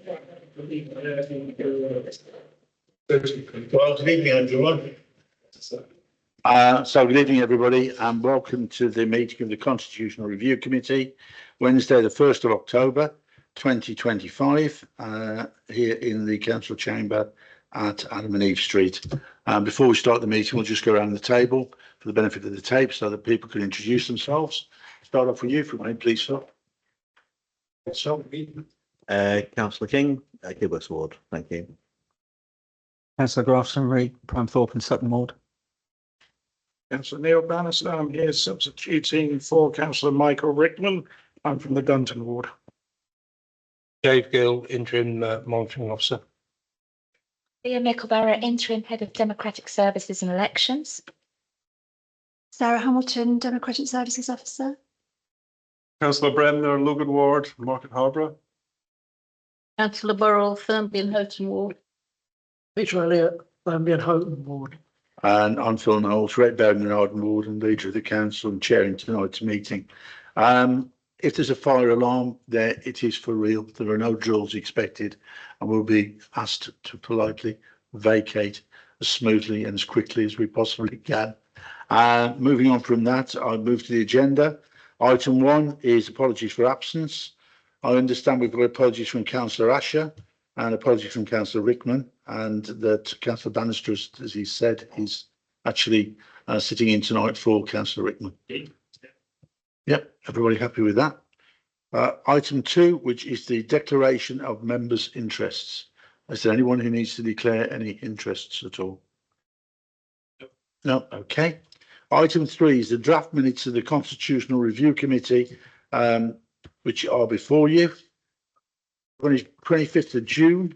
Well, good evening, everyone. Good evening, everybody, and welcome to the meeting of the Constitutional Review Committee, Wednesday, the 1st of October, 2025, here in the Council Chamber at Adam and Eve Street. Before we start the meeting, we'll just go around the table for the benefit of the tape so that people can introduce themselves. Start off with you, if you may, please, sir. Councillor King, Kibworth Ward, thank you. Councillor Grafton Reid, Primethorpe and Sutton Ward. Councillor Neil Bannister, I'm here substituting for Councillor Michael Rickman. I'm from the Dunton Ward. Dave Gill, interim monitoring officer. Leah Mickleborough, interim head of Democratic Services and Elections. Sarah Hamilton, Democratic Services Officer. Councillor Bremner, Logan Ward, Market Harborough. Councillor Burrell, Thurmby Houghton Ward. Peter Elliott, Thurmby Houghton Ward. And I'm Phil Knowles, Red Bergen and Arden Ward and leader of the council and chairing tonight's meeting. If there's a fire alarm there, it is for real. There are no drills expected and we'll be asked to politely vacate as smoothly and as quickly as we possibly can. Moving on from that, I move to the agenda. Item 1 is apologies for absence. I understand we've got apologies from Councillor Asher and apologies from Councillor Rickman, and that Councillor Bannister, as he said, is actually sitting in tonight for Councillor Rickman. Yep, everybody happy with that? Item 2, which is the declaration of members' interests. Is there anyone who needs to declare any interests at all? No, okay. Item 3 is the draft minutes of the Constitutional Review Committee, which are before you. 25th of June.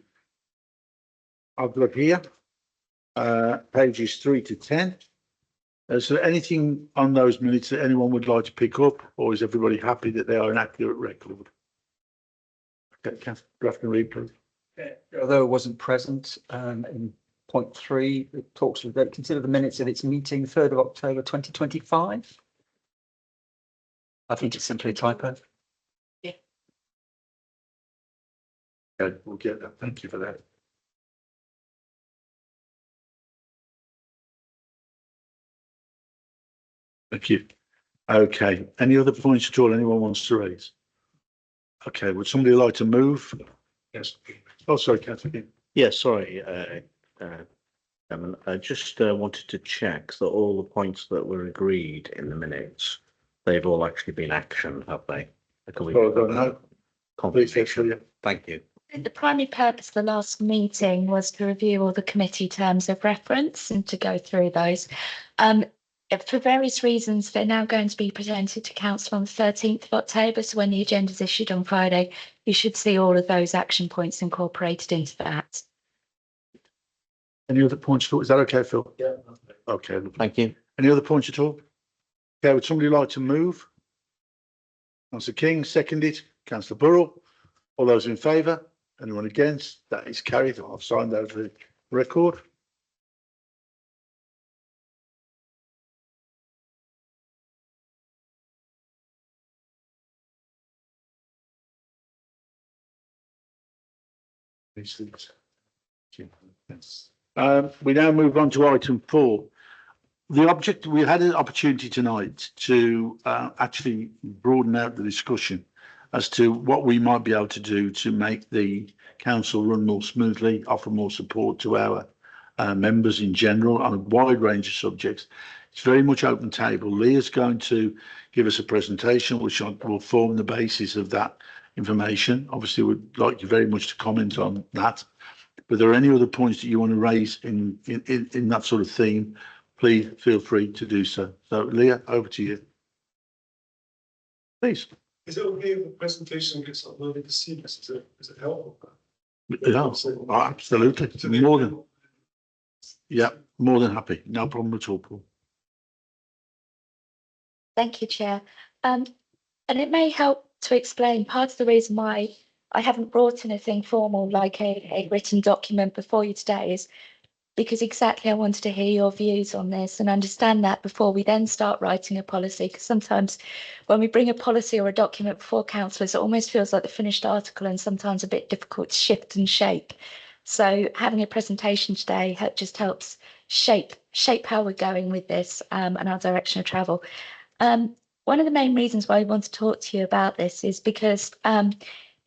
I've got here pages 3 to 10. Is there anything on those minutes that anyone would like to pick up, or is everybody happy that they are an accurate record? Okay, Councillor Grafton Reid, please. Although it wasn't present in point 3, it talks about consider the minutes of its meeting 3rd of October 2025. I think it's simply a typo. Okay, we'll get that. Thank you for that. Thank you. Okay. Any other points at all anyone wants to raise? Okay. Would somebody like to move? Yes. Oh, sorry, Catherine. Yes, sorry, I just wanted to check that all the points that were agreed in the minutes, they've all actually been actioned, have they? No. Confirmation. Thank you. The primary purpose of the last meeting was to review all the committee terms of reference and to go through those. For various reasons, they're now going to be presented to Council on the 13th of October. So when the agenda is issued on Friday, you should see all of those action points incorporated into that. Any other points at all? Is that okay, Phil? Yeah. Okay. Thank you. Any other points at all? Okay. Would somebody like to move? Councillor King, seconded. Councillor Burrell. All those in favour? Anyone against? That is carried. I've signed over the record. We now move on to item 4. We had an opportunity tonight to actually broaden out the discussion as to what we might be able to do to make the council run more smoothly, offer more support to our members in general on a wide range of subjects. It's very much open table. Leah's going to give us a presentation which will form the basis of that information. Obviously, we'd like you very much to comment on that. But there are any other points that you want to raise in that sort of theme, please feel free to do so. So, Leah, over to you. Please. Is it okay if the presentation gets uploaded to CBS? Is it helpful? Yeah, absolutely. More than happy. No problem at all, Paul. Thank you, Chair. And it may help to explain part of the reason why I haven't brought anything formal like a written document before you today is because exactly I wanted to hear your views on this and understand that before we then start writing a policy. Because sometimes when we bring a policy or a document before councillors, it almost feels like the finished article and sometimes a bit difficult to shift and shape. So having a presentation today just helps shape how we're going with this and our direction of travel. One of the main reasons why I want to talk to you about this is because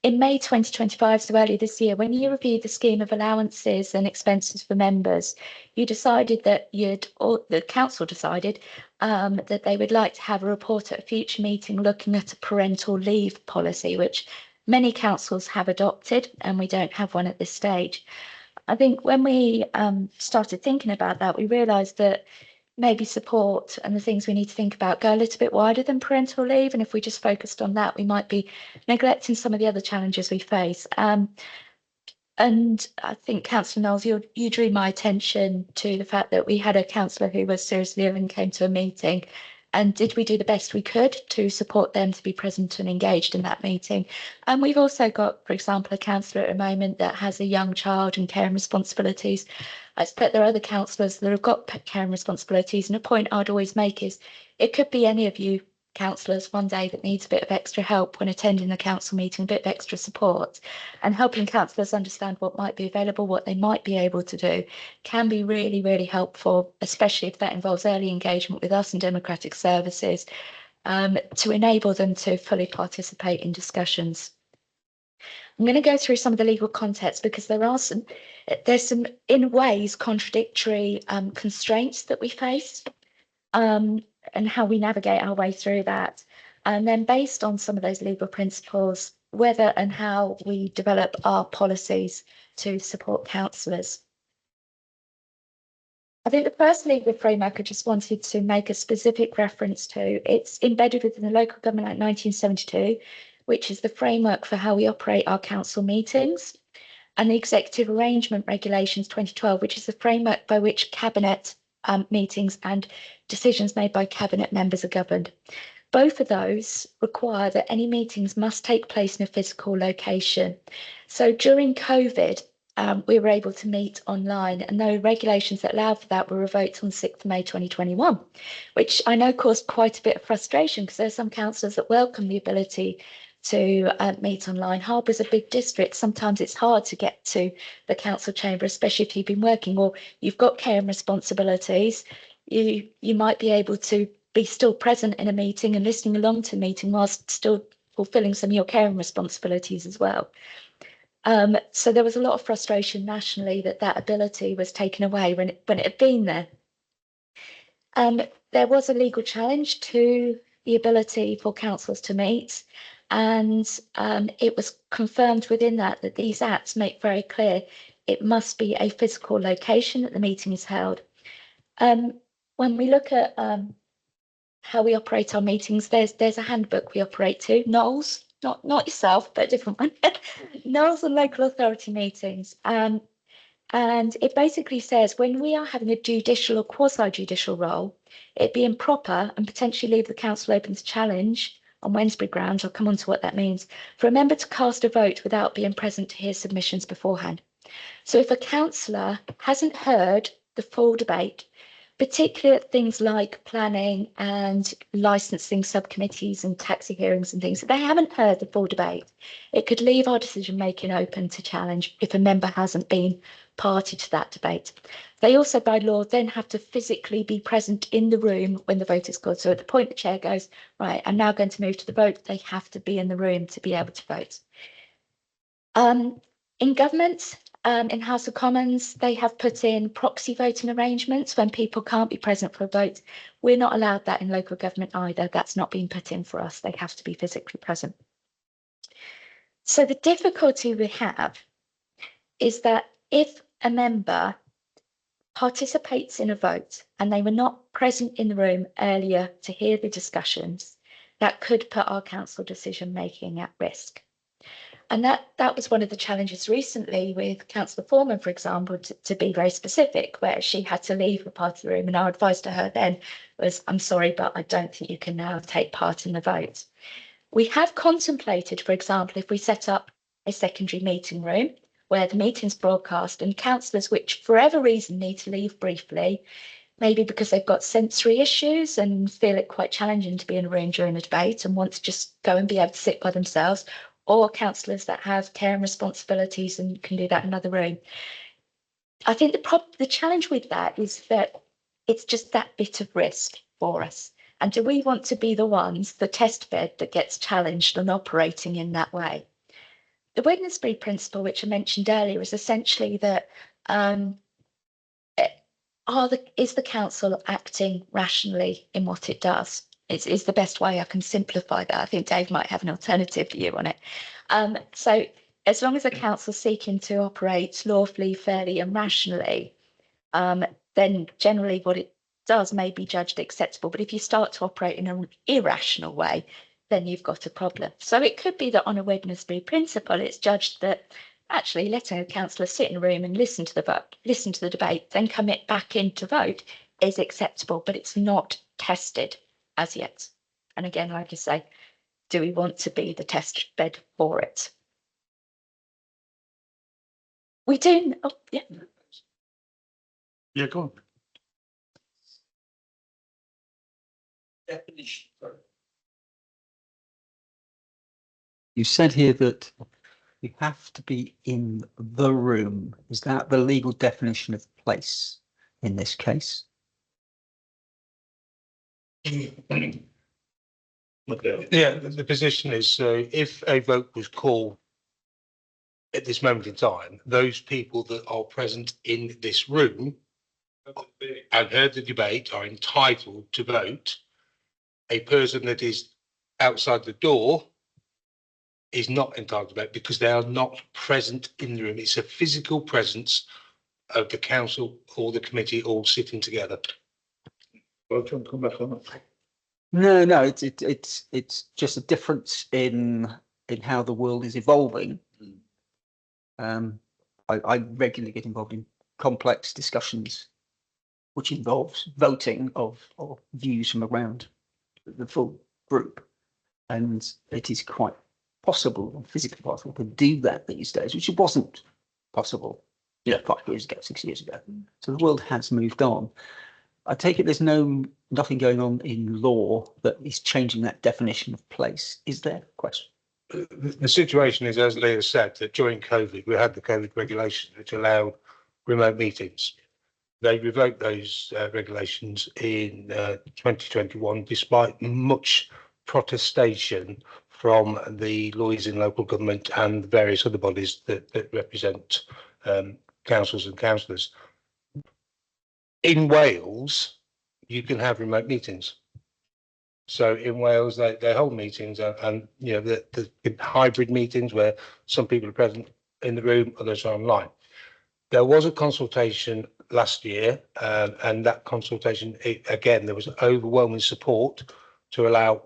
in May 2025, so earlier this year, when you reviewed the scheme of allowances and expenses for members, you decided that the council decided that they would like to have a report at a future meeting looking at a parental leave policy, which many councils have adopted, and we don't have one at this stage. I think when we started thinking about that, we realised that maybe support and the things we need to think about go a little bit wider than parental leave. And if we just focused on that, we might be neglecting some of the other challenges we face. And I think Councillor Knowles, you drew my attention to the fact that we had a councillor who was seriously ill and came to a meeting. And did we do the best we could to support them to be present and engaged in that meeting? And we've also got, for example, a councillor at the moment that has a young child and care and responsibilities. I expect there are other councillors that have got care and responsibilities. And a point I'd always make is it could be any of you councillors one day that needs a bit of extra help when attending the council meeting, a bit of extra support, and helping councillors understand what might be available, what they might be able to do, can be really, really helpful, especially if that involves early engagement with us and democratic services, to enable them to fully participate in discussions. I'm going to go through some of the legal context because there's some in ways contradictory constraints that we face. And how we navigate our way through that. And then based on some of those legal principles, whether and how we develop our policies to support councillors. I think the first legal framework I just wanted to make a specific reference to, it's embedded within the Local Government Act 1972, which is the framework for how we operate our council meetings, and the Executive Arrangement Regulations 2012, which is the framework by which Cabinet meetings and decisions made by Cabinet members are governed. Both of those require that any meetings must take place in a physical location. So during COVID, we were able to meet online, and the regulations that allowed for that were revoked on 6th May 2021, which I know caused quite a bit of frustration because there are some councillors that welcome the ability to meet online. Harbour's a big district. Sometimes it's hard to get to the council chamber, especially if you've been working or you've got care and responsibilities. You might be able to be still present in a meeting and listening along to a meeting whilst still fulfilling some of your care and responsibilities as well. So there was a lot of frustration nationally that ability was taken away when it had been there. There was a legal challenge to the ability for councillors to meet. And it was confirmed within that these acts make very clear it must be a physical location that the meeting is held. When we look at how we operate our meetings, there's a handbook we operate to, Knowles, not yourself, but a different one, Knowles and local authority meetings. And it basically says when we are having a judicial or quasi-judicial role, it'd be improper and potentially leave the council open to challenge on Wednesbury grounds, I'll come on to what that means, for a member to cast a vote without being present to hear submissions beforehand. So if a councillor hasn't heard the full debate, particularly at things like planning and licensing subcommittees and taxi hearings and things, if they haven't heard the full debate, it could leave our decision making open to challenge if a member hasn't been party to that debate. They also, by law, then have to physically be present in the room when the vote is called. So at the point the chair goes, right, I'm now going to move to the vote, they have to be in the room to be able to vote. In government, in House of Commons, they have put in proxy voting arrangements when people can't be present for a vote. We're not allowed that in local government either. That's not been put in for us. They have to be physically present. So the difficulty we have is that if a member participates in a vote and they were not present in the room earlier to hear the discussions, that could put our council decision making at risk. And that was one of the challenges recently with Councillor Foreman, for example, to be very specific, where she had to leave the part of the room. And our advice to her then was, I'm sorry, but I don't think you can now take part in the vote. We have contemplated, for example, if we set up a secondary meeting room where the meeting's broadcast and councillors, which for whatever reason need to leave briefly, maybe because they've got sensory issues and feel it quite challenging to be in a room during a debate and want to just go and be able to sit by themselves, or councillors that have care and responsibilities and can do that in another room. I think the challenge with that is that it's just that bit of risk for us. And do we want to be the ones, the test bed that gets challenged and operating in that way? The Wednesbury principle, which I mentioned earlier, is essentially that is the council acting rationally in what it does? Is the best way I can simplify that. I think Dave might have an alternative view on it. So as long as the council is seeking to operate lawfully, fairly and rationally, then generally what it does may be judged acceptable. But if you start to operate in an irrational way, then you've got a problem. So it could be that on a Wednesbury principle, it's judged that actually letting a councillor sit in a room and listen to the debate, then commit back in to vote is acceptable, but it's not tested as yet. And again, like I say, do we want to be the test bed for it? We do. Oh, yeah. Yeah, go on. Definition. You said here that you have to be in the room. Is that the legal definition of place in this case? Yeah, the position is if a vote was called at this moment in time, those people that are present in this room and heard the debate are entitled to vote. A person that is outside the door is not entitled to vote because they are not present in the room. It's a physical presence of the council or the committee all sitting together. Well, do you want to come back on that? No, it's just a difference in how the world is evolving. I regularly get involved in complex discussions, which involves voting of views from around the full group, and it is quite possible, physically possible, to do that these days, which it wasn't possible, 5 years ago, 6 years ago. So the world has moved on. I take it there's nothing going on in law that is changing that definition of place. Is there? Question. The situation is, as Leah said, that during COVID, we had the COVID regulations which allowed remote meetings. They revoked those regulations in 2021, despite much protestation from the lawyers in local government and various other bodies that represent councils and councillors. In Wales, you can have remote meetings. So in Wales, they hold meetings and the hybrid meetings where some people are present in the room, others are online. There was a consultation last year, and that consultation, again, there was overwhelming support to allow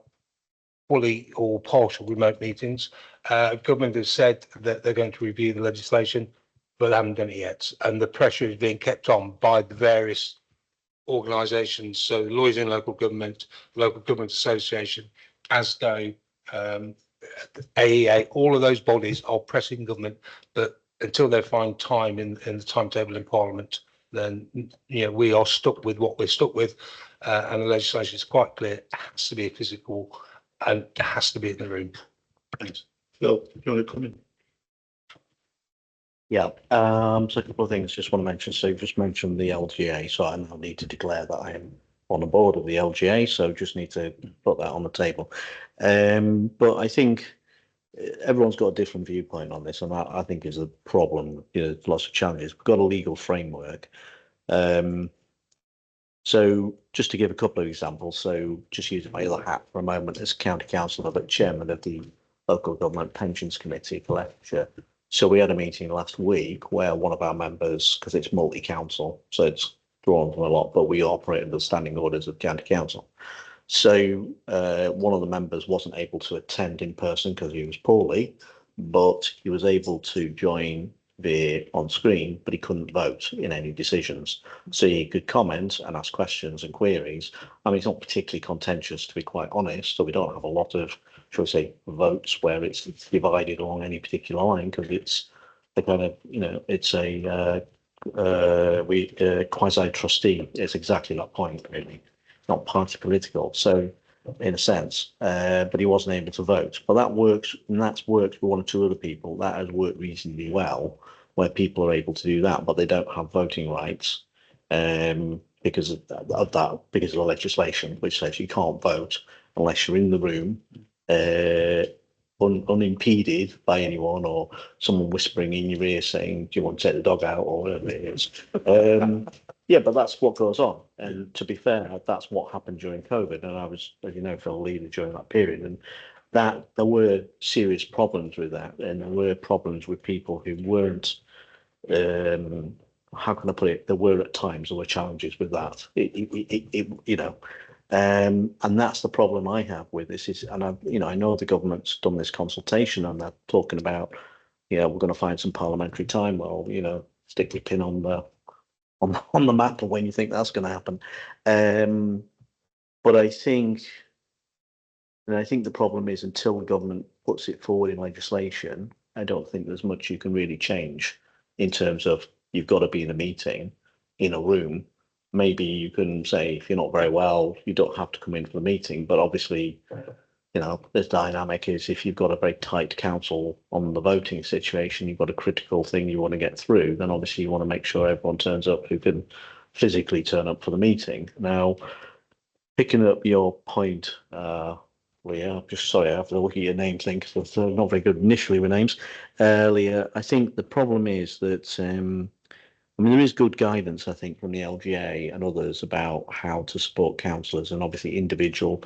fully or partial remote meetings. Government has said that they're going to review the legislation, but they haven't done it yet. And the pressure is being kept on by the various organisations, so the Lawyers in Local Government, Local Government Association, ASDO, AEA, all of those bodies are pressing government, but until they find time in the timetable in Parliament, then we are stuck with what we're stuck with, and the legislation is quite clear. It has to be a physical, and it has to be in the room. Thanks. Phil, do you want to come in? Yeah, so a couple of things just want to mention. So you've just mentioned the LGA, so I now need to declare that I am on the board of the LGA, so just need to put that on the table. But I think everyone's got a different viewpoint on this, and I think is a problem. Lots of challenges. We've got a legal framework. So just to give a couple of examples, so just using my other hat for a moment as county councillor, but chairman of the Local Government Pensions Committee for Leicestershire. So we had a meeting last week where one of our members, because it's multi-council, so it's drawn from a lot, but we operate under the standing orders of county council. So one of the members wasn't able to attend in person because he was poorly, but he was able to join via on screen, but he couldn't vote in any decisions. So he could comment and ask questions and queries. I mean, it's not particularly contentious, to be quite honest, so we don't have a lot of, shall we say, votes where it's divided along any particular line, because it's the kind of, you know, it's a quasi trustee. It's exactly that point, really, not party political. So, in a sense, but he wasn't able to vote. But that works, and that's worked for one or two other people. That has worked reasonably well, where people are able to do that, but they don't have voting rights, because of that, because of the legislation, which says you can't vote unless you're in the room, unimpeded by anyone or someone whispering in your ear saying, "Do you want to take the dog out?" or whatever it is. Yeah, but that's what goes on. And to be fair, that's what happened during COVID. And I was, as you know, Phil, leader during that period. And that there were serious problems with that. And there were problems with people who weren't, how can I put it? There were at times, there were challenges with that. You know, and that's the problem I have with this is, and I know the government's done this consultation and they're talking about, we're going to find some parliamentary time. Well, stick your pin on the map of when you think that's going to happen. But I think the problem is until the government puts it forward in legislation, I don't think there's much you can really change in terms of you've got to be in a meeting in a room. Maybe you can say if you're not very well, you don't have to come in for the meeting. But obviously, this dynamic is if you've got a very tight council on the voting situation, you've got a critical thing you want to get through, then obviously you want to make sure everyone turns up who can physically turn up for the meeting. Now, picking up your point, Leah, I'm just sorry, I have to look at your name thing because I'm not very good initially with names. Leah, I think the problem is that there is good guidance, I think, from the LGA and others about how to support councillors, and obviously individual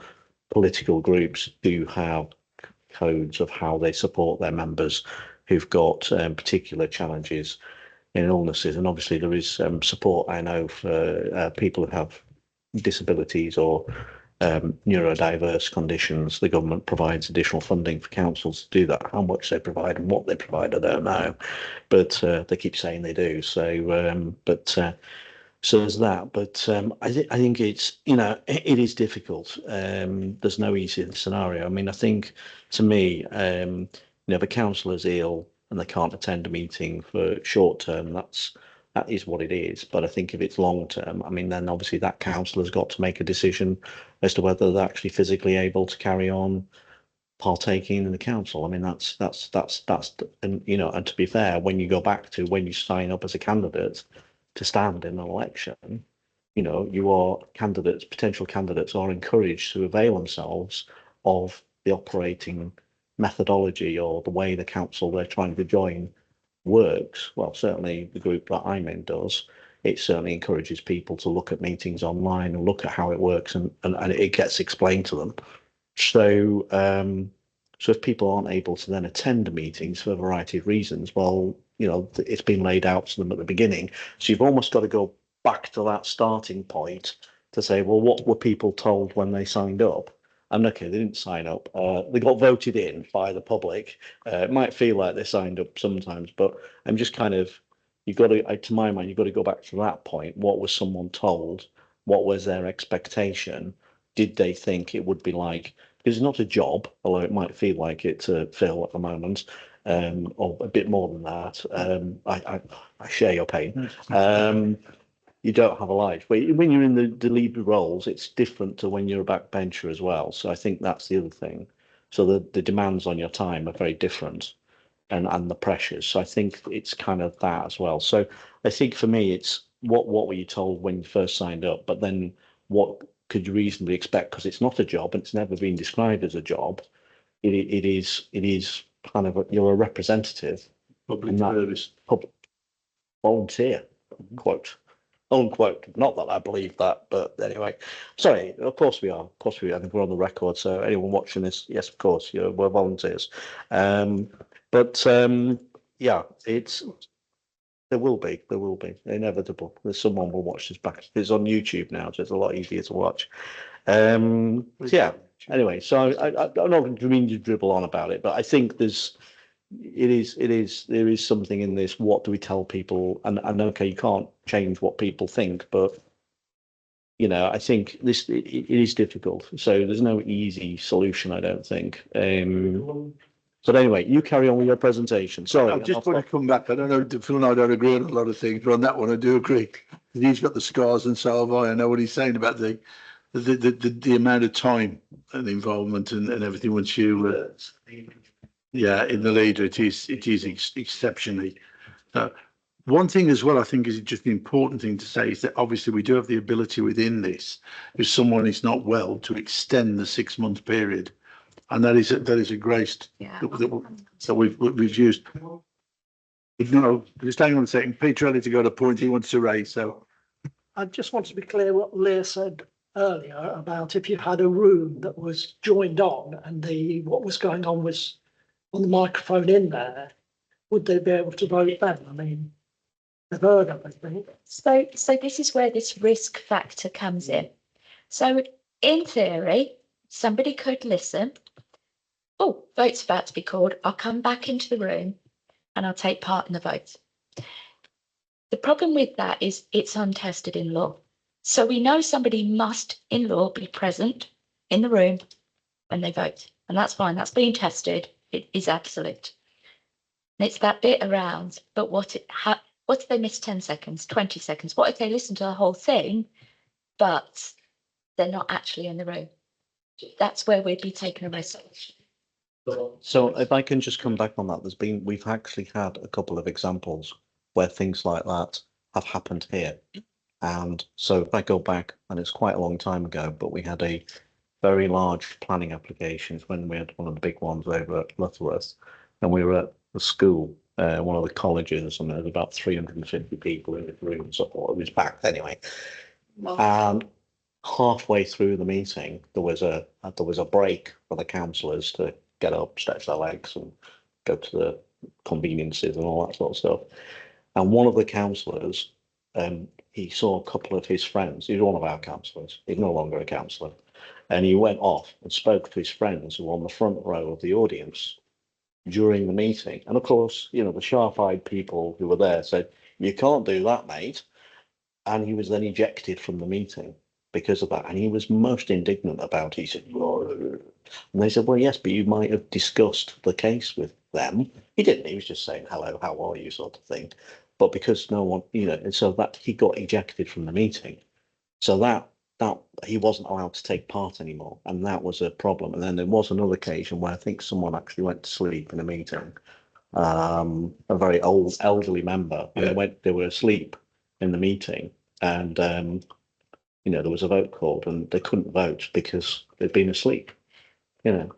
political groups do have codes of how they support their members who've got particular challenges in illnesses. And obviously there is support, I know, for people who have disabilities or neurodiverse conditions. The government provides additional funding for councils to do that. How much they provide and what they provide, I don't know, but they keep saying they do. So, so there's that. But I think it's it is difficult. There's no easy scenario. I mean, I think to me, if a councillor's ill and they can't attend a meeting for short term, that is what it is. But I think if it's long term, I mean, then obviously that councillor's got to make a decision as to whether they're actually physically able to carry on partaking in the council. I mean, that's and and to be fair, when you go back to when you sign up as a candidate to stand in an election, potential candidates are encouraged to avail themselves of the operating methodology or the way the council they're trying to join works. Well, certainly the group that I'm in does. It certainly encourages people to look at meetings online and look at how it works, and it gets explained to them. So, so if people aren't able to then attend meetings for a variety of reasons, well, it's been laid out to them at the beginning. So you've almost got to go back to that starting point to say, well, what were people told when they signed up? And okay, they didn't sign up. They got voted in by the public. It might feel like they signed up sometimes, but I'm just kind of, you've got to, to my mind, you've got to go back to that point. What was someone told? What was their expectation? Did they think it would be like, because it's not a job, although it might feel like it to Phil at the moment, or a bit more than that. I share your pain. You don't have a life. But when you're in the lead roles, it's different to when you're a backbencher as well. So I think that's the other thing. So the demands on your time are very different, and the pressures. So I think it's kind of that as well. So I think for me, it's what were you told when you first signed up, but then what could you reasonably expect? Because it's not a job and it's never been described as a job. It is kind of you're a representative, Public service, public volunteer, quote. Unquote. Not that I believe that, but anyway. Sorry, of course we are. Of course we are. I think we're on the record. So anyone watching this, yes, of course, we're volunteers. But yeah, there will be inevitable. There's someone will watch this back. It's on YouTube now, so it's a lot easier to watch. Yeah. Anyway, so I'm not going to mean to dribble on about it, but I think there is something in this. What do we tell people? And okay, you can't change what people think, but I think it is difficult. So there's no easy solution, I don't think. So anyway, you carry on with your presentation. Sorry. I'm just going to come back. I don't know, Phil and I don't agree on a lot of things, but on that one I do agree. He's got the scars and so have I. I know what he's saying about the amount of time and involvement and everything once you, yeah, in the leader, it is exceptionally. One thing as well, I think is just the important thing to say is that obviously we do have the ability within this, if someone is not well, to extend the 6 month period. And that is a grace Yeah. that we've used. No, just hang on a second. Peter Elliott got a point he wants to raise, so. I just want to be clear what Leah said earlier about if you had a room that was joined on and what was going on was on the microphone in there, would they be able to vote then? I mean, they've heard everything. So this is where this risk factor comes in. So in theory, somebody could listen. Oh, vote's about to be called. I'll come back into the room and I'll take part in the vote. The problem with that is it's untested in law. So we know somebody must, in law, be present in the room when they vote. And that's fine. That's being tested. It is absolute. And it's that bit around, but what if they miss 10 seconds, 20 seconds? What if they listen to the whole thing, but they're not actually in the room? That's where we'd be taking a risk. So if I can just come back on that, we've actually had a couple of examples where things like that have happened here. And so if I go back, and it's quite a long time ago, but we had a very large planning applications when we had one of the big ones over at Lutterworth, and we were at the school, one of the colleges, and there was about 350 people in the room, so I thought it was packed anyway. And halfway through the meeting, there was a break for the councillors to get up, stretch their legs, and go to the conveniences and all that sort of stuff. And one of the councillors, he saw a couple of his friends. He's one of our councillors. He's no longer a councillor. And he went off and spoke to his friends who were on the front row of the audience during the meeting. And of course, you know, the sharp-eyed people who were there said, "You can't do that, mate." And he was then ejected from the meeting because of that. And he was most indignant about it. He said, "Whoa." And they said, "Well, yes, but you might have discussed the case with them." He didn't. He was just saying, "Hello, how are you?" sort of thing. But because no one, you know, and so that he got ejected from the meeting. So that he wasn't allowed to take part anymore. And that was a problem. And then there was another occasion where I think someone actually went to sleep in a meeting. A very old elderly member, and they were asleep in the meeting. And you know, there was a vote called and they couldn't vote because they'd been asleep, you know.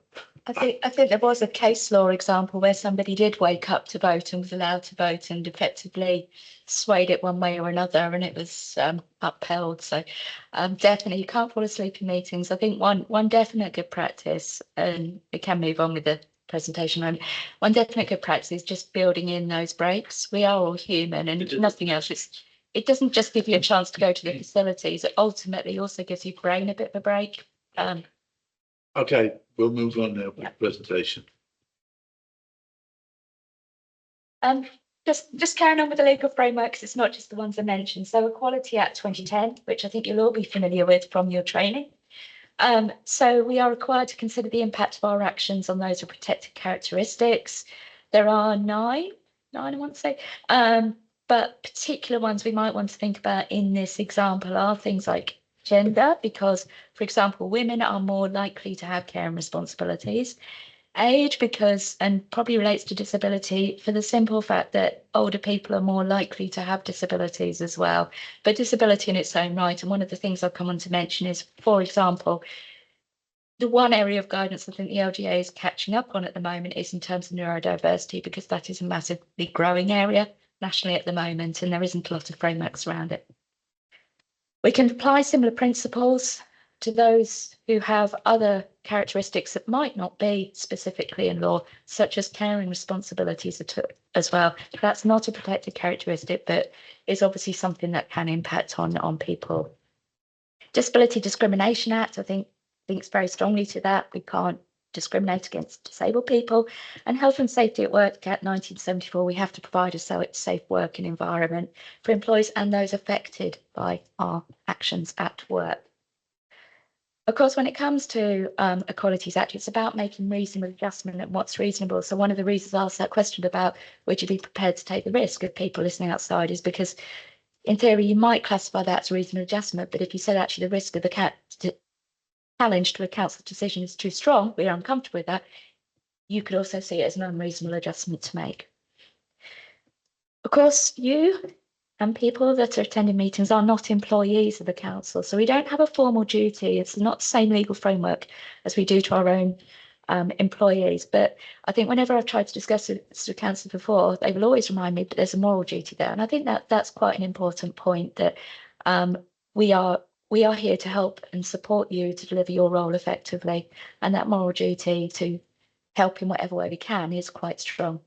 I think there was a case law example where somebody did wake up to vote and was allowed to vote and effectively swayed it one way or another, and it was upheld. So definitely you can't fall asleep in meetings. I think one definite good practice, and we can move on with the presentation. One definite good practice is just building in those breaks. We are all human, and nothing else. It doesn't just give you a chance to go to the facilities. It ultimately also gives your brain a bit of a break. Okay, we'll move on now with the presentation. Just carrying on with the legal frameworks, it's not just the ones I mentioned. So Equality Act 2010, which I think you'll all be familiar with from your training. So we are required to consider the impact of our actions on those with protected characteristics. There are nine, I want to say, but particular ones we might want to think about in this example are things like gender, because, for example, women are more likely to have care and responsibilities. Age, because, and probably relates to disability, for the simple fact that older people are more likely to have disabilities as well, but disability in its own right. And one of the things I'll come on to mention is, for example, the one area of guidance I think the LGA is catching up on at the moment is in terms of neurodiversity, because that is a massively growing area nationally at the moment, and there isn't a lot of frameworks around it. We can apply similar principles to those who have other characteristics that might not be specifically in law, such as caring responsibilities as well. That's not a protected characteristic, but is obviously something that can impact on people. Disability Discrimination Act, I think, thinks very strongly to that. We can't discriminate against disabled people. And Health and Safety at Work Act 1974, we have to provide a safe working environment for employees and those affected by our actions at work. Of course, when it comes to Equalities Act, it's about making reasonable adjustment and what's reasonable. So one of the reasons I asked that question about would you be prepared to take the risk of people listening outside is because in theory, you might classify that as a reasonable adjustment, but if you said actually the risk of the challenge to a council's decision is too strong, we're uncomfortable with that, you could also see it as an unreasonable adjustment to make. Of course, you and people that are attending meetings are not employees of the council, so we don't have a formal duty. It's not the same legal framework as we do to our own employees. But I think whenever I've tried to discuss it with the council before, they will always remind me that there's a moral duty there. And I think that that's quite an important point, that we are here to help and support you to deliver your role effectively. And that moral duty to help in whatever way we can is quite strong.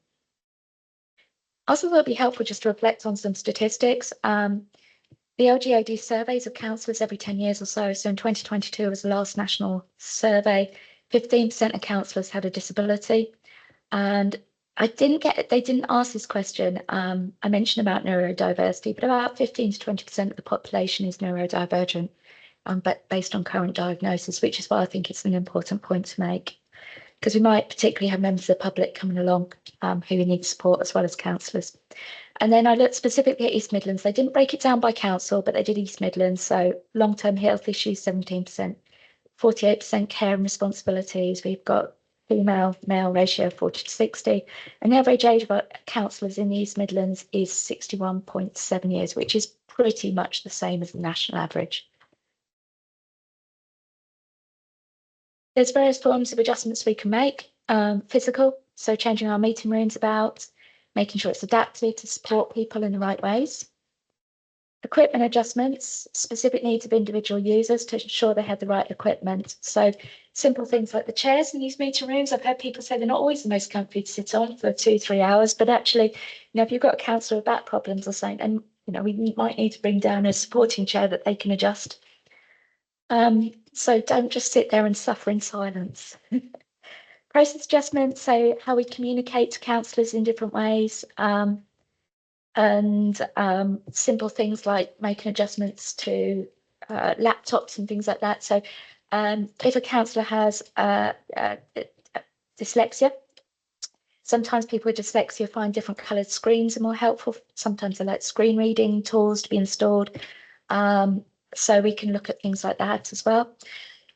I also thought it'd be helpful just to reflect on some statistics. The LGA do surveys of councillors every 10 years or so. So in 2022 was the last national survey. 15% of councillors had a disability. And they didn't ask this question. I mentioned about neurodiversity, but about 15 to 20% of the population is neurodivergent, but based on current diagnosis, which is why I think it's an important point to make. Because we might particularly have members of the public coming along who need support as well as councillors. And then I looked specifically at East Midlands. They didn't break it down by council, but they did East Midlands. So long-term health issues, 17%, 48% care and responsibilities. We've got female-male ratio of 40 to 60. And the average age of our councillors in the East Midlands is 61.7 years, which is pretty much the same as the national average. There's various forms of adjustments we can make. Physical, so changing our meeting rooms about, making sure it's adapted to support people in the right ways. Equipment adjustments, specific needs of individual users to ensure they have the right equipment. So simple things like the chairs in these meeting rooms. I've heard people say they're not always the most comfy to sit on for 2-3 hours, but actually, if you've got a councillor with back problems or something, and we might need to bring down a supporting chair that they can adjust. So don't just sit there and suffer in silence. Process adjustments, so how we communicate to councillors in different ways, and simple things like making adjustments to laptops and things like that. So if a councillor has dyslexia, sometimes people with dyslexia find different coloured screens are more helpful. Sometimes they like screen reading tools to be installed. So we can look at things like that as well.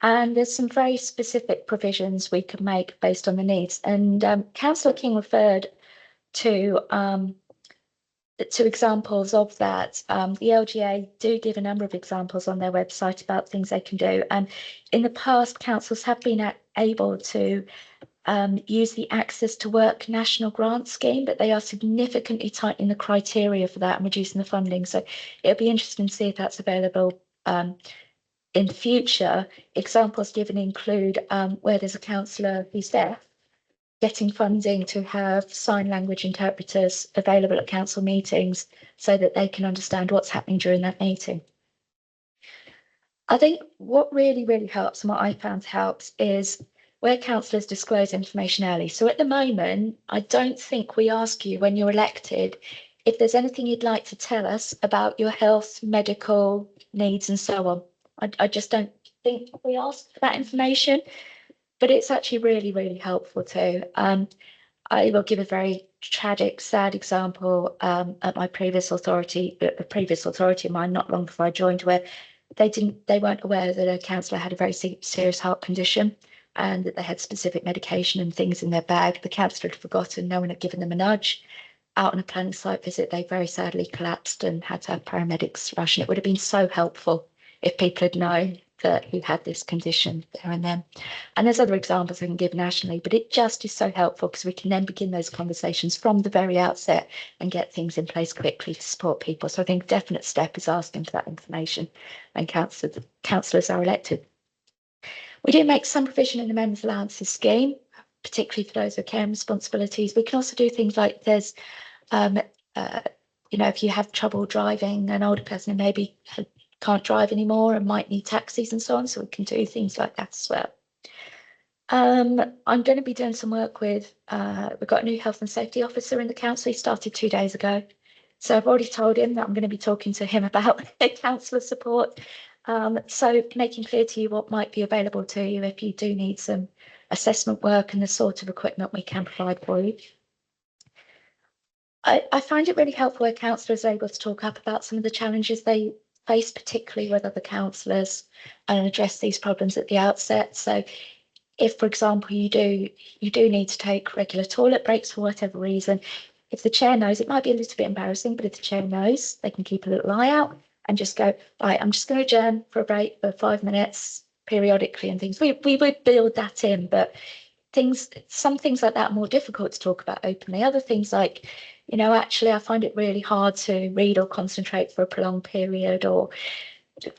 And there's some very specific provisions we can make based on the needs. And Councillor King referred to examples of that. The LGA do give a number of examples on their website about things they can do. And in the past, councils have been able to use the Access to Work National Grant Scheme, but they are significantly tightening the criteria for that and reducing the funding. So it'll be interesting to see if that's available in the future. Examples given include where there's a councillor who's deaf, getting funding to have sign language interpreters available at council meetings so that they can understand what's happening during that meeting. I think what really, really helps and what I found helps is where councillors disclose information early. So at the moment, I don't think we ask you when you're elected if there's anything you'd like to tell us about your health, medical needs and so on. I just don't think we ask for that information, but it's actually really, really helpful too. I will give a very tragic, sad example at my previous authority, a previous authority of mine, not long before I joined, where they weren't aware that a councillor had a very serious heart condition and that they had specific medication and things in their bag. The councillor had forgotten, no one had given them a nudge. Out on a planning site visit, they very sadly collapsed and had to have paramedics rush. And it would have been so helpful if people had known that he had this condition there and then. And there's other examples I can give nationally, but it just is so helpful because we can then begin those conversations from the very outset and get things in place quickly to support people. So I think a definite step is asking for that information when councillors are elected. We do make some provision in the Members' Allowances scheme, particularly for those with care and responsibilities. We can also do things like there's, if you have trouble driving, an older person who maybe can't drive anymore and might need taxis and so on, so we can do things like that as well. I'm going to be doing some work with, we've got a new health and safety officer in the council. He started 2 days ago. So I've already told him that I'm going to be talking to him about councillor support. So making clear to you what might be available to you if you do need some assessment work and the sort of equipment we can provide for you. I find it really helpful where councillors are able to talk up about some of the challenges they face, particularly with other councillors, and address these problems at the outset. So if, for example, you do need to take regular toilet breaks for whatever reason, if the chair knows, it might be a little bit embarrassing, but if the chair knows, they can keep a little eye out and just go, right, I'm just going to adjourn for a break for 5 minutes periodically and things. We would build that in, but some things like that are more difficult to talk about openly. Other things like, you know, actually, I find it really hard to read or concentrate for a prolonged period, or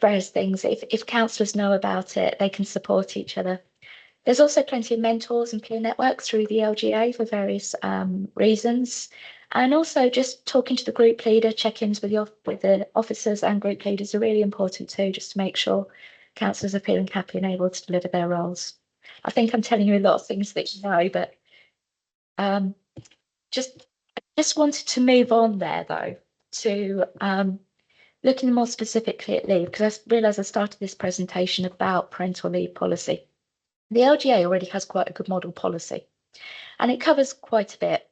various things. If councillors know about it, they can support each other. There's also plenty of mentors and peer networks through the LGA for various reasons. And also just talking to the group leader, check-ins with the officers and group leaders are really important too, just to make sure councillors are feeling happy and able to deliver their roles. I think I'm telling you a lot of things that you know, but just wanted to move on there though, to looking more specifically at leave, because I realised I started this presentation about parental leave policy. The LGA already has quite a good model policy, and it covers quite a bit.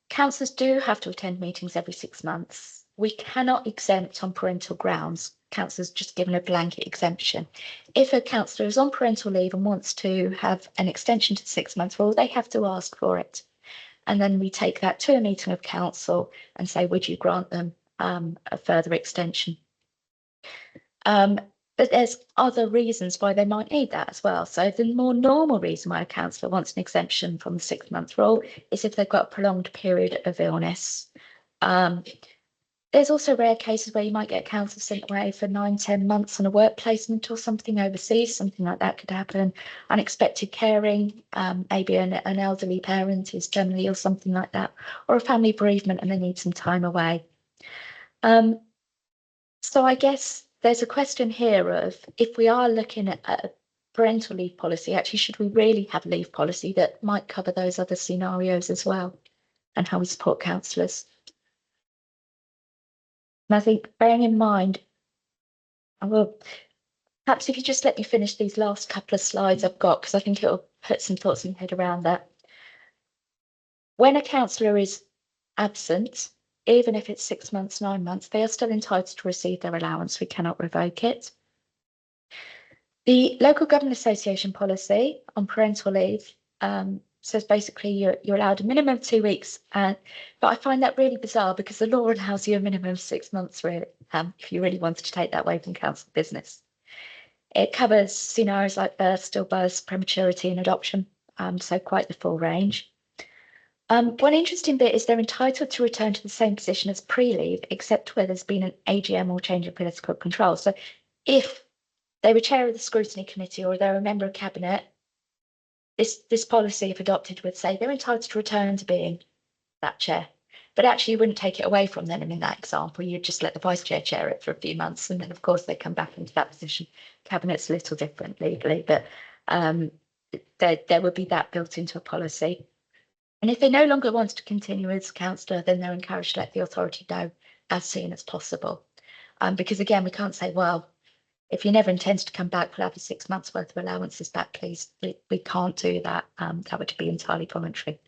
Councillors do have to attend meetings every 6 months. We cannot exempt on parental grounds. Councillors just given a blanket exemption. If a councillor is on parental leave and wants to have an extension to 6 months, well, they have to ask for it. And then we take that to a meeting of council and say, would you grant them a further extension? But there's other reasons why they might need that as well. So the more normal reason why a councillor wants an exemption from the 6 month rule is if they've got a prolonged period of illness. There's also rare cases where you might get a councillor sent away for 9-10 months on a work placement or something overseas. Something like that could happen. Unexpected caring, maybe an elderly parent is terminally ill, something like that, or a family bereavement and they need some time away. So I guess there's a question here of, if we are looking at a parental leave policy, actually, should we really have a leave policy that might cover those other scenarios as well, and how we support councillors? And I think, bearing in mind, perhaps if you just let me finish these last couple of slides I've got, because I think it'll put some thoughts in your head around that. When a councillor is absent, even if it's 6 months, 9 months, they are still entitled to receive their allowance. We cannot revoke it. The Local Government Association policy on parental leave says basically you're allowed a minimum of 2 weeks. But I find that really bizarre because the law allows you a minimum of 6 months, really, if you really wanted to take that away from council business. It covers scenarios like birth, stillbirth, prematurity and adoption, so quite the full range. One interesting bit is they're entitled to return to the same position as pre-leave, except where there's been an AGM or change of political control. So if they were chair of the scrutiny committee or they're a member of cabinet, this policy, if adopted, would say they're entitled to return to being that chair. But actually, you wouldn't take it away from them in that example. You'd just let the vice chair chair it for a few months. And then, of course, they come back into that position. Cabinet's a little different legally, but there would be that built into a policy. And if they no longer want to continue as councillor, then they're encouraged to let the authority know as soon as possible. Because again, we can't say, well, if you never intend to come back, we'll have 6 months worth of allowances back, please. We can't do that. That would be entirely voluntary.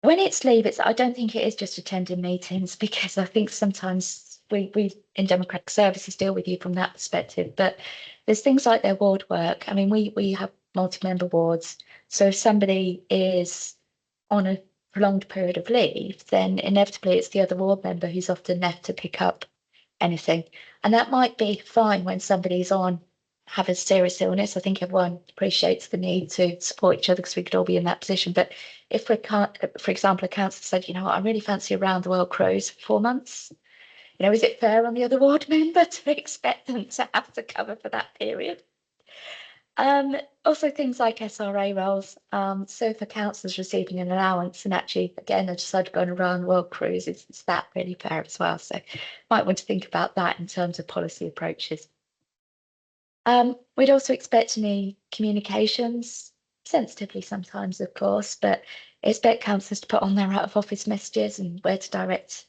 When it's leave, I don't think it is just attending meetings, because I think sometimes we in democratic services deal with you from that perspective. But there's things like their ward work. I mean, we have multi-member wards. So if somebody is on a prolonged period of leave, then inevitably it's the other ward member who's often left to pick up anything. And that might be fine when somebody's have a serious illness. I think everyone appreciates the need to support each other because we could all be in that position. But if for example, a councillor said, you know what, I really fancy a round the world cruise for 4 months, you know, is it fair on the other ward member to expect them to have to cover for that period? Also things like SRA roles. So for councillors receiving an allowance and actually, again, they decide to go on a round the world cruise, is that really fair as well? So might want to think about that in terms of policy approaches. We'd also expect any communications, sensitively sometimes, of course, but Expect councillors to put on their out of office messages and where to direct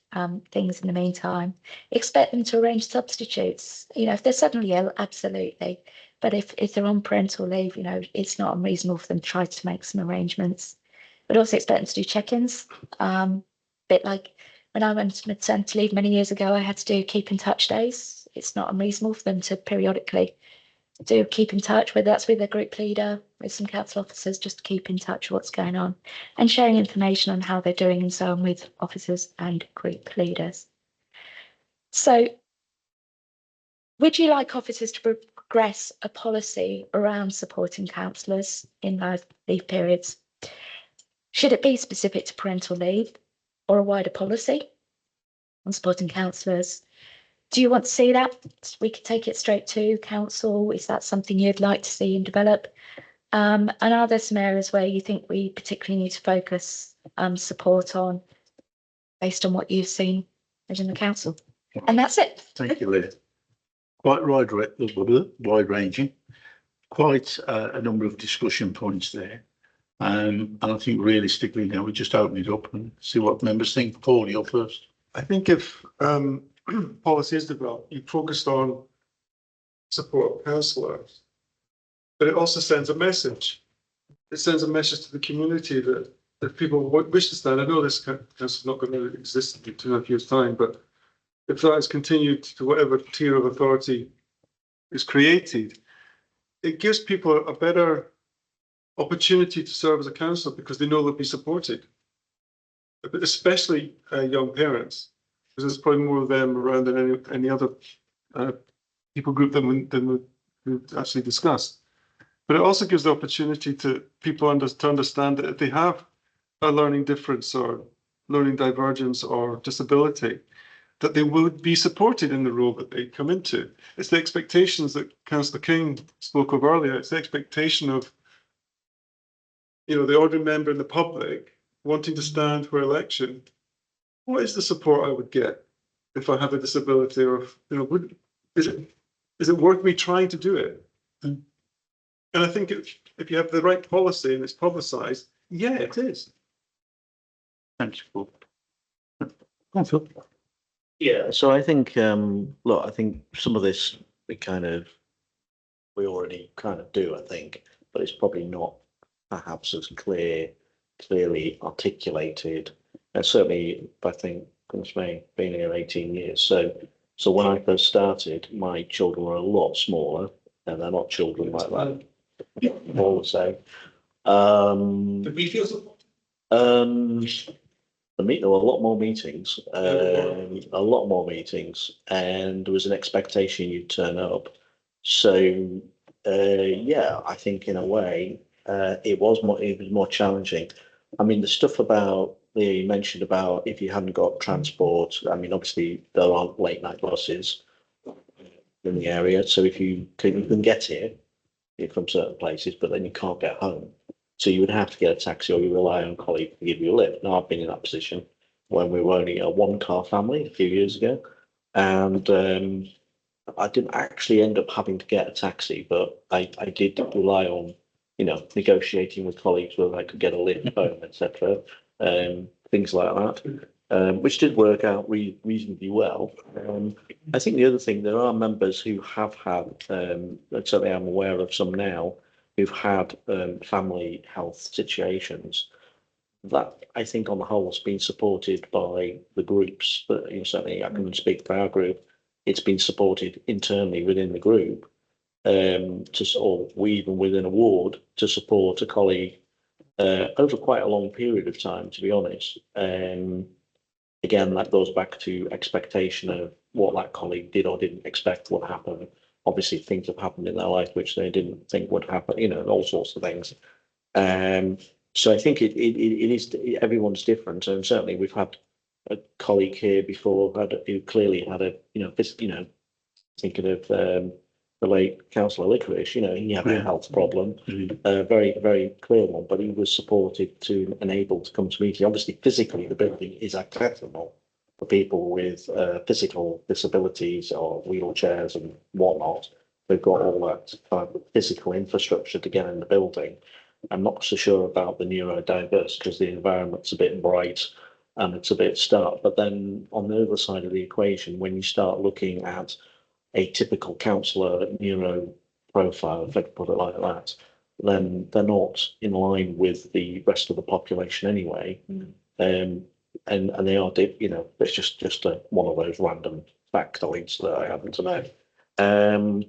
things in the meantime. Expect them to arrange substitutes. You know, if they're suddenly ill, absolutely. But if they're on parental leave, you know, it's not unreasonable for them to try to make some arrangements. But also expect them to do check-ins. Bit like when I went to maternity leave many years ago, I had to do keep in touch days. It's not unreasonable for them to periodically do keep in touch, whether that's with their group leader, with some council officers, just to keep in touch with what's going on and sharing information on how they're doing and so on with officers and group leaders. So would you like officers to progress a policy around supporting councillors in leave periods? Should it be specific to parental leave or a wider policy on supporting councillors? Do you want to see that? We could take it straight to council. Is that something you'd like to see and develop? And are there some areas where you think we particularly need to focus support on based on what you've seen in the council? And that's it. Thank you, Leah. Quite wide ranging, quite a number of discussion points there. And I think realistically now we just open it up and see what members think. Paul, you're first. I think if policy is developed, you focused on support of councillors, but it also sends a message. It sends a message to the community that if people wish to stand, I know this council is not going to exist in 2.5 years' time, but if that is continued to whatever tier of authority is created, it gives people a better opportunity to serve as a councillor because they know they'll be supported, especially young parents, because there's probably more of them around than any other people group than we actually discussed. But it also gives the opportunity to people to understand that if they have a learning difference or learning divergence or disability, that they would be supported in the role that they come into. It's the expectations that Councillor King spoke of earlier. It's the expectation of, you know, the ordinary member and the public wanting to stand for election. What is the support I would get if I have a disability, or if, you know, is it worth me trying to do it? And I think if you have the right policy and it's publicised, yeah, it is. Thanks, Paul. Go on, Phil. Yeah, so I think, look, I think some of this we already kind of do, I think, but it's probably not perhaps as clearly articulated. And certainly, I think, goodness me, been here 18 years. So when I first started, my children were a lot smaller, and they're not children like that. All the same. Did we feel support? There were a lot more meetings, and there was an expectation you'd turn up. So, yeah, I think in a way, it was more challenging. I mean, the stuff about you mentioned about if you hadn't got transport, I mean, obviously there aren't late night buses in the area. So if you can get here from certain places, but then you can't get home. So you would have to get a taxi or you rely on a colleague to give you a lift. Now I've been in that position when we were only a 1-car family a few years ago. And I didn't actually end up having to get a taxi, but I did rely on, you know, negotiating with colleagues whether I could get a lift home, etc. Things like that, which did work out reasonably well. I think the other thing, there are members who have had, certainly I'm aware of some now, who've had family health situations that I think on the whole has been supported by the groups. But, you know, certainly I can speak for our group. It's been supported internally within the group, or even within a ward, to support a colleague over quite a long period of time, to be honest. Again, that goes back to expectation of what that colleague did or didn't expect would happen. Obviously, things have happened in their life which they didn't think would happen, you know, all sorts of things. So I think it is, everyone's different. And certainly we've had a colleague here before who clearly had a, thinking of the late Councillor Licorice, he had a health problem, a very, very clear one, but he was supported to enable to come to meeting. Obviously, physically, the building is accessible for people with physical disabilities or wheelchairs and whatnot. They've got all that kind of physical infrastructure to get in the building. I'm not so sure about the neurodiverse because the environment's a bit bright and it's a bit stark. But then on the other side of the equation, when you start looking at a typical counsellor neuro profile, if I could put it like that, then they're not in line with the rest of the population anyway. And they are, it's just one of those random factoids that I happen to know.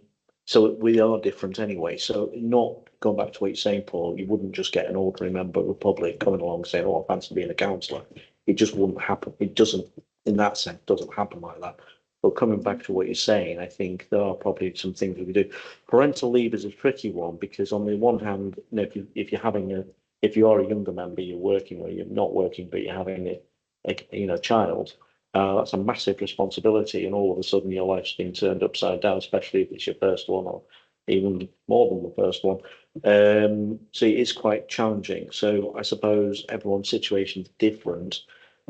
So we are different anyway. So not going back to what you're saying, Paul, you wouldn't just get an ordinary member of the public coming along saying, "Oh, I fancy being a counsellor." It just wouldn't happen. It doesn't, in that sense, doesn't happen like that. But coming back to what you're saying, I think there are probably some things we could do. Parental leave is a tricky one because on the one hand, if you are a younger member, you're working, or you're not working, but you're having a child, that's a massive responsibility, and all of a sudden your life's been turned upside down, especially if it's your first one or even more than the first one. So it is quite challenging. So I suppose everyone's situation is different.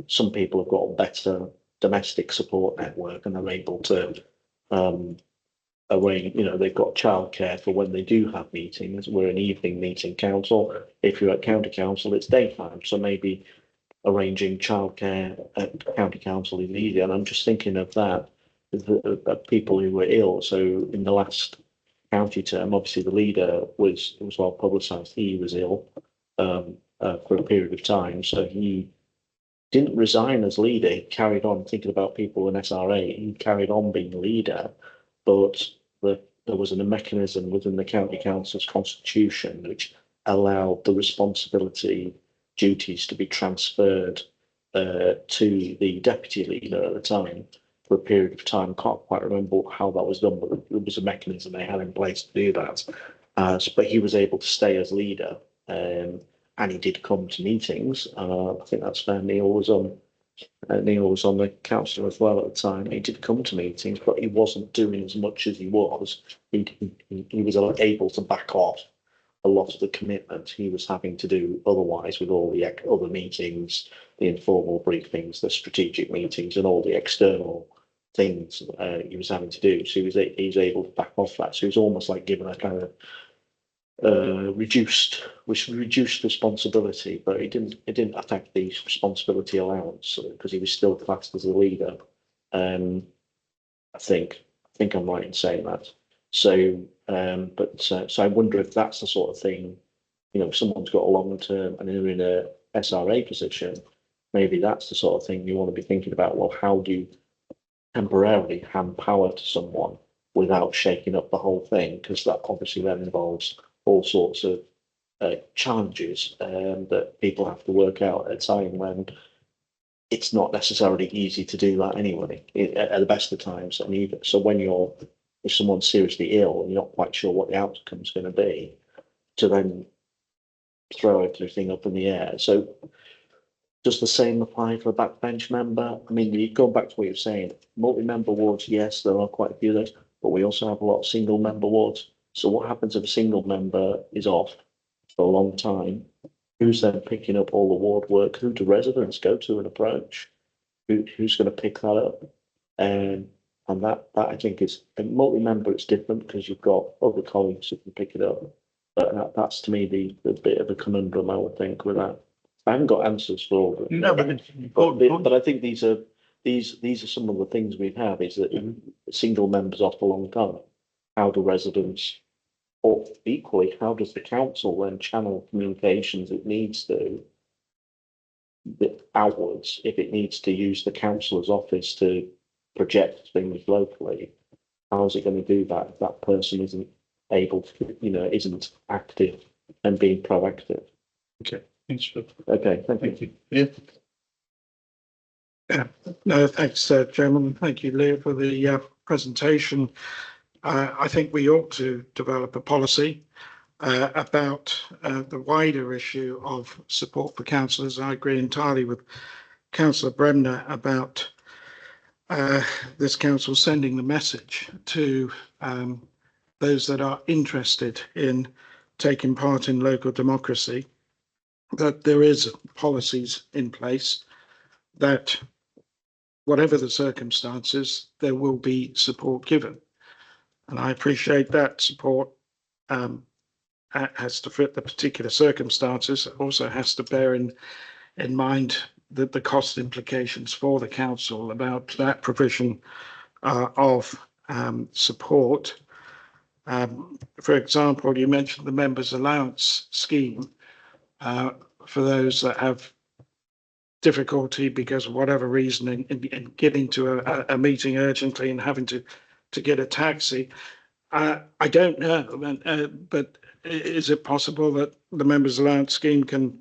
Some people have got a better domestic support network and are able to arrange, they've got childcare for when they do have meetings. We're an evening meeting council. If you're at county council, it's daytime. So maybe arranging childcare at county council is easier. And I'm just thinking of that, of people who were ill. So in the last county term, obviously the leader it was well publicised. He was ill for a period of time. So he didn't resign as leader. He carried on thinking about people in SRA. He carried on being leader, but there was a mechanism within the county council's constitution which allowed the responsibility duties to be transferred to the deputy leader at the time for a period of time. Can't quite remember how that was done, but there was a mechanism they had in place to do that. But he was able to stay as leader. And he did come to meetings. I think that's fair. Neil was on the council as well at the time. He did come to meetings, but he wasn't doing as much as he was. He was able to back off a lot of the commitment he was having to do otherwise with all the other meetings, the informal briefings, the strategic meetings, and all the external things he was having to do. So he was able to back off that. So he was almost like given a kind of reduced responsibility, but it didn't affect the responsibility allowance because he was still classed as a leader. I think I'm right in saying that. So, so I wonder if that's the sort of thing, if someone's got a long term and they're in a SRA position, maybe that's the sort of thing you want to be thinking about. Well, how do you temporarily hand power to someone without shaking up the whole thing? Because that obviously then involves all sorts of challenges that people have to work out at a time when it's not necessarily easy to do that anyway, at the best of times. And even so, if someone's seriously ill and you're not quite sure what the outcome's going to be, to then throw everything up in the air. So does the same apply for a backbench member? I mean, you go back to what you're saying, multi-member wards, yes, there are quite a few of those, but we also have a lot of single member wards. So what happens if a single member is off for a long time? Who's then picking up all the ward work? Who do residents go to and approach? Who's going to pick that up? And that I think is a multi-member. It's different because you've got other colleagues who can pick it up. But that's to me the bit of a conundrum I would think with that. I haven't got answers for all of it. No, but I think these are some of the things we have. Is that single members off a long time? How do residents, or equally, how does the council then channel communications it needs to outwards if it needs to use the councillor's office to project things locally? How is it going to do that if that person isn't able to, isn't active and being proactive? Okay, thanks. Okay, thank you. Yeah, no, thanks, Chairman. Thank you, Leah, for the presentation. I think we ought to develop a policy about the wider issue of support for councillors. I agree entirely with Councillor Bremner about this council sending the message to those that are interested in taking part in local democracy that there is policies in place that whatever the circumstances, there will be support given. And I appreciate that support has to fit the particular circumstances. It also has to bear in mind that the cost implications for the council about that provision of support. For example, you mentioned the members' allowance scheme for those that have difficulty because of whatever reason in getting to a meeting urgently and having to get a taxi. I don't know, but is it possible that the members' allowance scheme can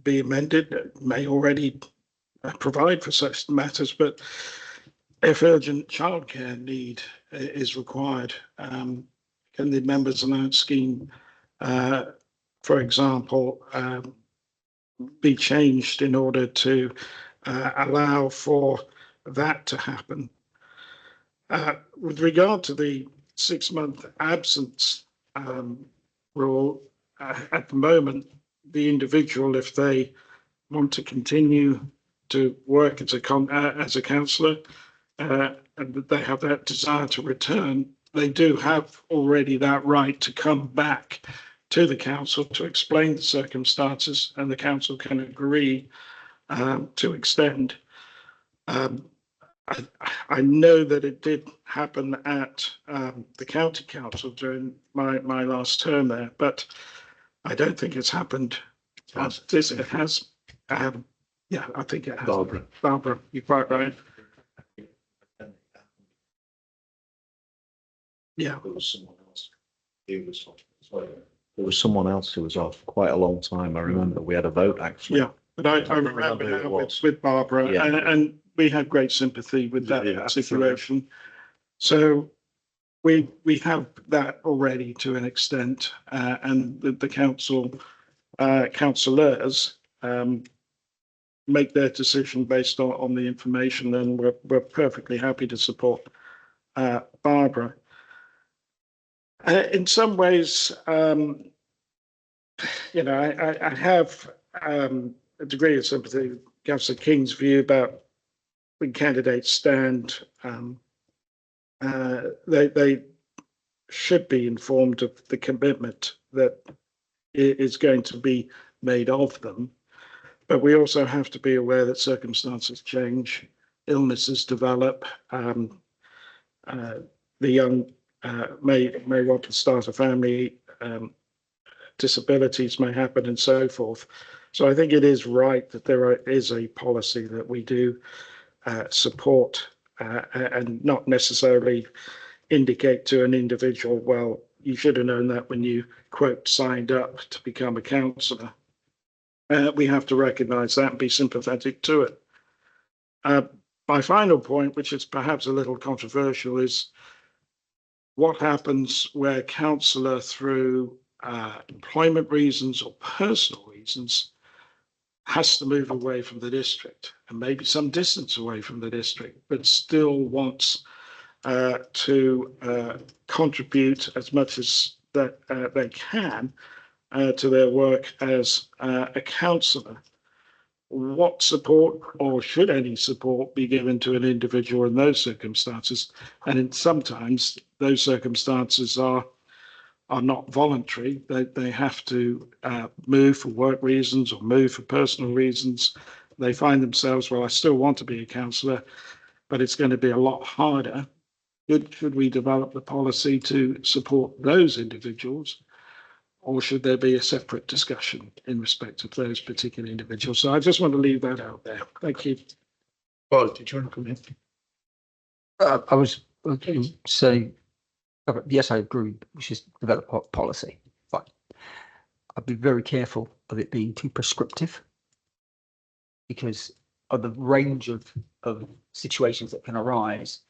be amended? It may already provide for such matters, but if urgent childcare need is required, can the members' allowance scheme, for example, be changed in order to allow for that to happen? With regard to the 6-month absence rule, at the moment, the individual, if they want to continue to work as a councillor, and that they have that desire to return, they do have already that right to come back to the council to explain the circumstances, and the council can agree to extend. I know that it did happen at the county council during my last term there, but I don't think it's happened. It has. Yeah, I think it has. Barbara, you're quite right. Yeah. There was someone else who was off. There was someone else who was off quite a long time. I remember we had a vote actually. Yeah, but I remember who it now was. with Barbara, Yeah. and we had great sympathy with that Yeah, situation. So we have that already to an extent, and the council councillors make their decision based on the information, and we're perfectly happy to support Barbara. In some ways, you know, I have a degree of sympathy with Councillor King's view about when candidates stand. They should be informed of the commitment that is going to be made of them. But we also have to be aware that circumstances change, illnesses develop, the young may want to start a family, disabilities may happen, and so forth. So I think it is right that there is a policy that we do support and not necessarily indicate to an individual, well, you should have known that when you, quote, signed up to become a councillor. We have to recognise that and be sympathetic to it. My final point, which is perhaps a little controversial, is what happens where a councillor, through employment reasons or personal reasons, has to move away from the district and maybe some distance away from the district, but still wants to contribute as much as that they can to their work as a councillor. What support, or should any support, be given to an individual in those circumstances? And sometimes those circumstances are not voluntary. They have to move for work reasons or move for personal reasons. They find themselves, well, I still want to be a councillor, but it's going to be a lot harder. Should we develop the policy to support those individuals, or should there be a separate discussion in respect of those particular individuals? So I just want to leave that out there. Thank you. Paul, did you want to come in? I was going to say, yes, I agree. We should develop policy. Fine. I'd be very careful of it being too prescriptive, because of the range of situations that can arise.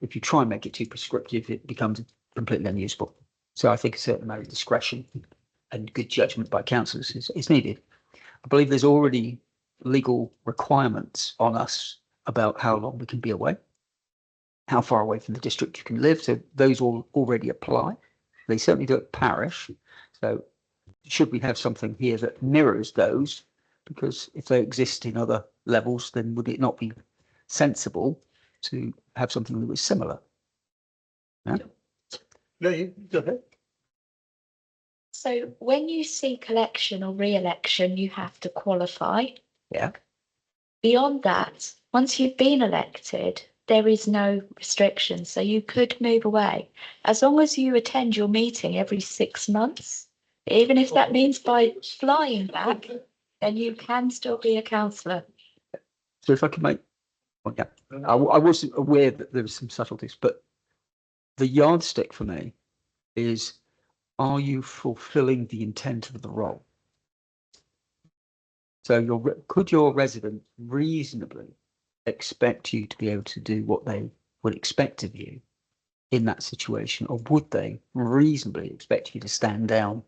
If you try and make it too prescriptive, it becomes completely unusable. So I think a certain amount of discretion and good judgment by councillors is needed. I believe there's already legal requirements on us about how long we can be away, how far away from the district you can live. So those all already apply. They certainly do at parish. So should we have something here that mirrors those? Because if they exist in other levels, then would it not be sensible to have something that was similar? Yeah? No, you go ahead. So when you seek election or re-election, you have to qualify. Yeah. Beyond that, once you've been elected, there is no restriction. So you could move away as long as you attend your meeting every 6 months, even if that means by flying back, then you can still be a councillor. So if I could make, oh, yeah, I wasn't aware that there was some subtleties, but the yardstick for me is, are you fulfilling the intent of the role? So could your resident reasonably expect you to be able to do what they would expect of you in that situation, or would they reasonably expect you to stand down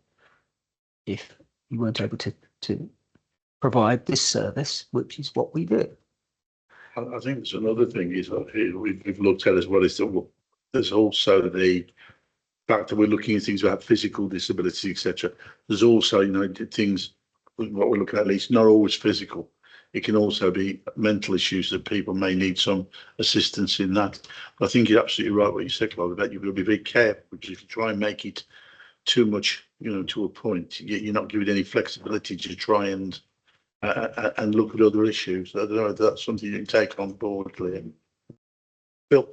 if you weren't able to provide this service, which is what we do? I think there's another thing is we've looked at as well is that there's also the fact that we're looking at things about physical disability, etc. There's also, you know, things what we're looking at least not always physical. It can also be mental issues that people may need some assistance in that. But I think you're absolutely right what you said, Clive, about you've got to be very careful because if you try and make it too much, you know, to a point, you're not giving any flexibility to try and look at other issues. I don't know if that's something you can take on board, Liam. Bill,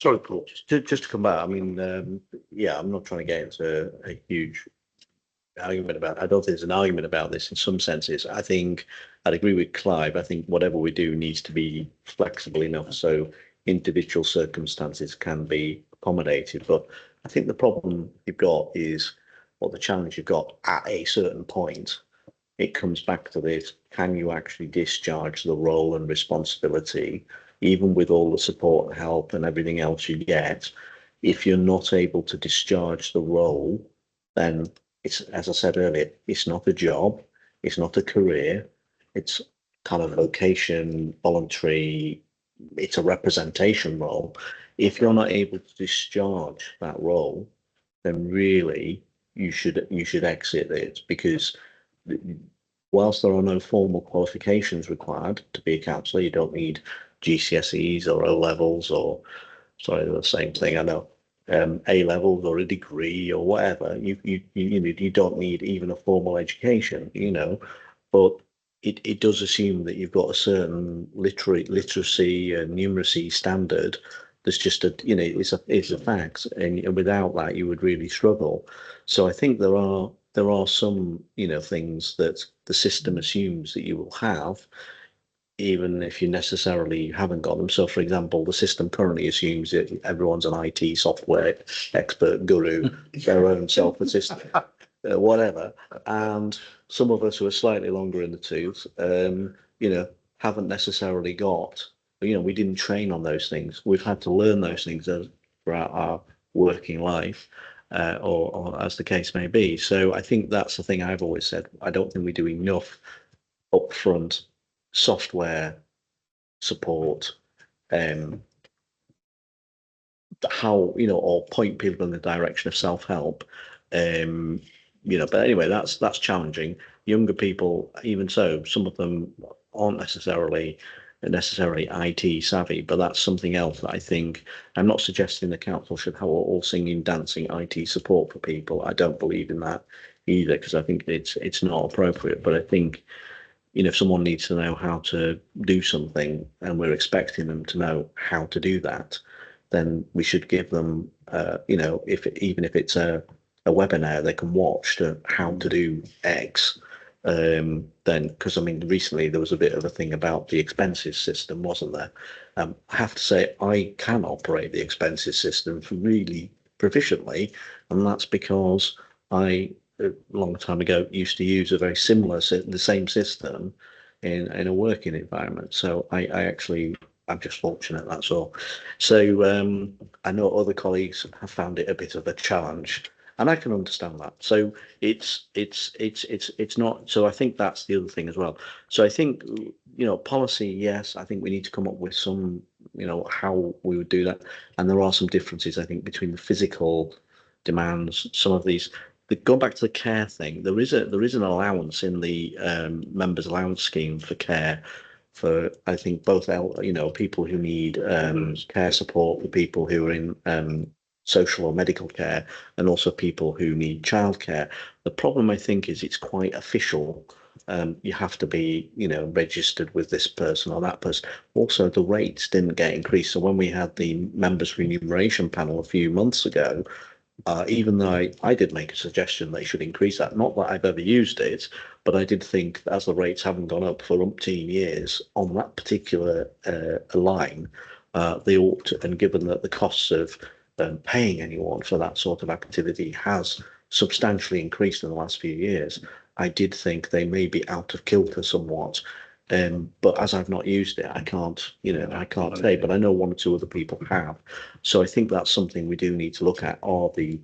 sorry, Paul. Just to come back, I mean, yeah, I'm not trying to get into a huge argument about, I don't think there's an argument about this in some senses. I think I'd agree with Clive. I think whatever we do needs to be flexible enough so individual circumstances can be accommodated. But I think the problem you've got is, or the challenge you've got at a certain point, it comes back to this: can you actually discharge the role and responsibility, even with all the support and help and everything else you get? If you're not able to discharge the role, then it's, as I said earlier, it's not a job, it's not a career, it's kind of vocation, voluntary, it's a representation role. If you're not able to discharge that role, then really you should exit it, because whilst there are no formal qualifications required to be a councillor, you don't need GCSEs or O levels or, sorry, the same thing, I know, A levels or a degree or whatever. You don't need even a formal education, you know, but it does assume that you've got a certain literacy and numeracy standard. There's just a, you know, it's a fact, and without that you would really struggle. So I think there are some, you know, things that the system assumes that you will have, even if you necessarily haven't got them. So, for example, the system currently assumes that everyone's an IT software expert guru, their own self-assistant, whatever. And some of us who are slightly longer in the tooth, you know, haven't necessarily got, you know, we didn't train on those things. We've had to learn those things throughout our working life. Or as the case may be. So I think that's the thing I've always said. I don't think we do enough upfront software support, how, you know, or point people in the direction of self-help, you know. But anyway, that's challenging. Younger people, even so, some of them aren't necessarily IT savvy, but that's something else that I think, I'm not suggesting the council should have all singing, dancing IT support for people. I don't believe in that either, because I think it's not appropriate. But I think, you know, if someone needs to know how to do something and we're expecting them to know how to do that, then we should give them, you know, even if it's a webinar they can watch to how to do X. Then, because I mean, recently there was a bit of a thing about the expenses system, wasn't there? I have to say I can operate the expenses system really proficiently, and that's because I, a long time ago, used to use a very similar, the same system in a working environment. So I'm just fortunate, that's all. So I know other colleagues have found it a bit of a challenge, and I can understand that. So it's not. So I think that's the other thing as well. So I think, you know, policy, yes, I think we need to come up with some, you know, how we would do that. And there are some differences, I think, between the physical demands. Some of these, going back to the care thing, there is an allowance in the members allowance scheme for care, for I think both, you know, people who need care support, for people who are in social or medical care, and also people who need childcare. The problem, I think, is it's quite official. You have to be, registered with this person or that person. Also, the rates didn't get increased. So when we had the members remuneration panel a few months ago, even though I did make a suggestion they should increase that, not that I've ever used it, but I did think as the rates haven't gone up for umpteen years on that particular line, they ought to, and given that the costs of paying anyone for that sort of activity has substantially increased in the last few years, I did think they may be out of kilter somewhat. But as I've not used it, I can't say, but I know one or two other people have. So I think that's something we do need to look at, are the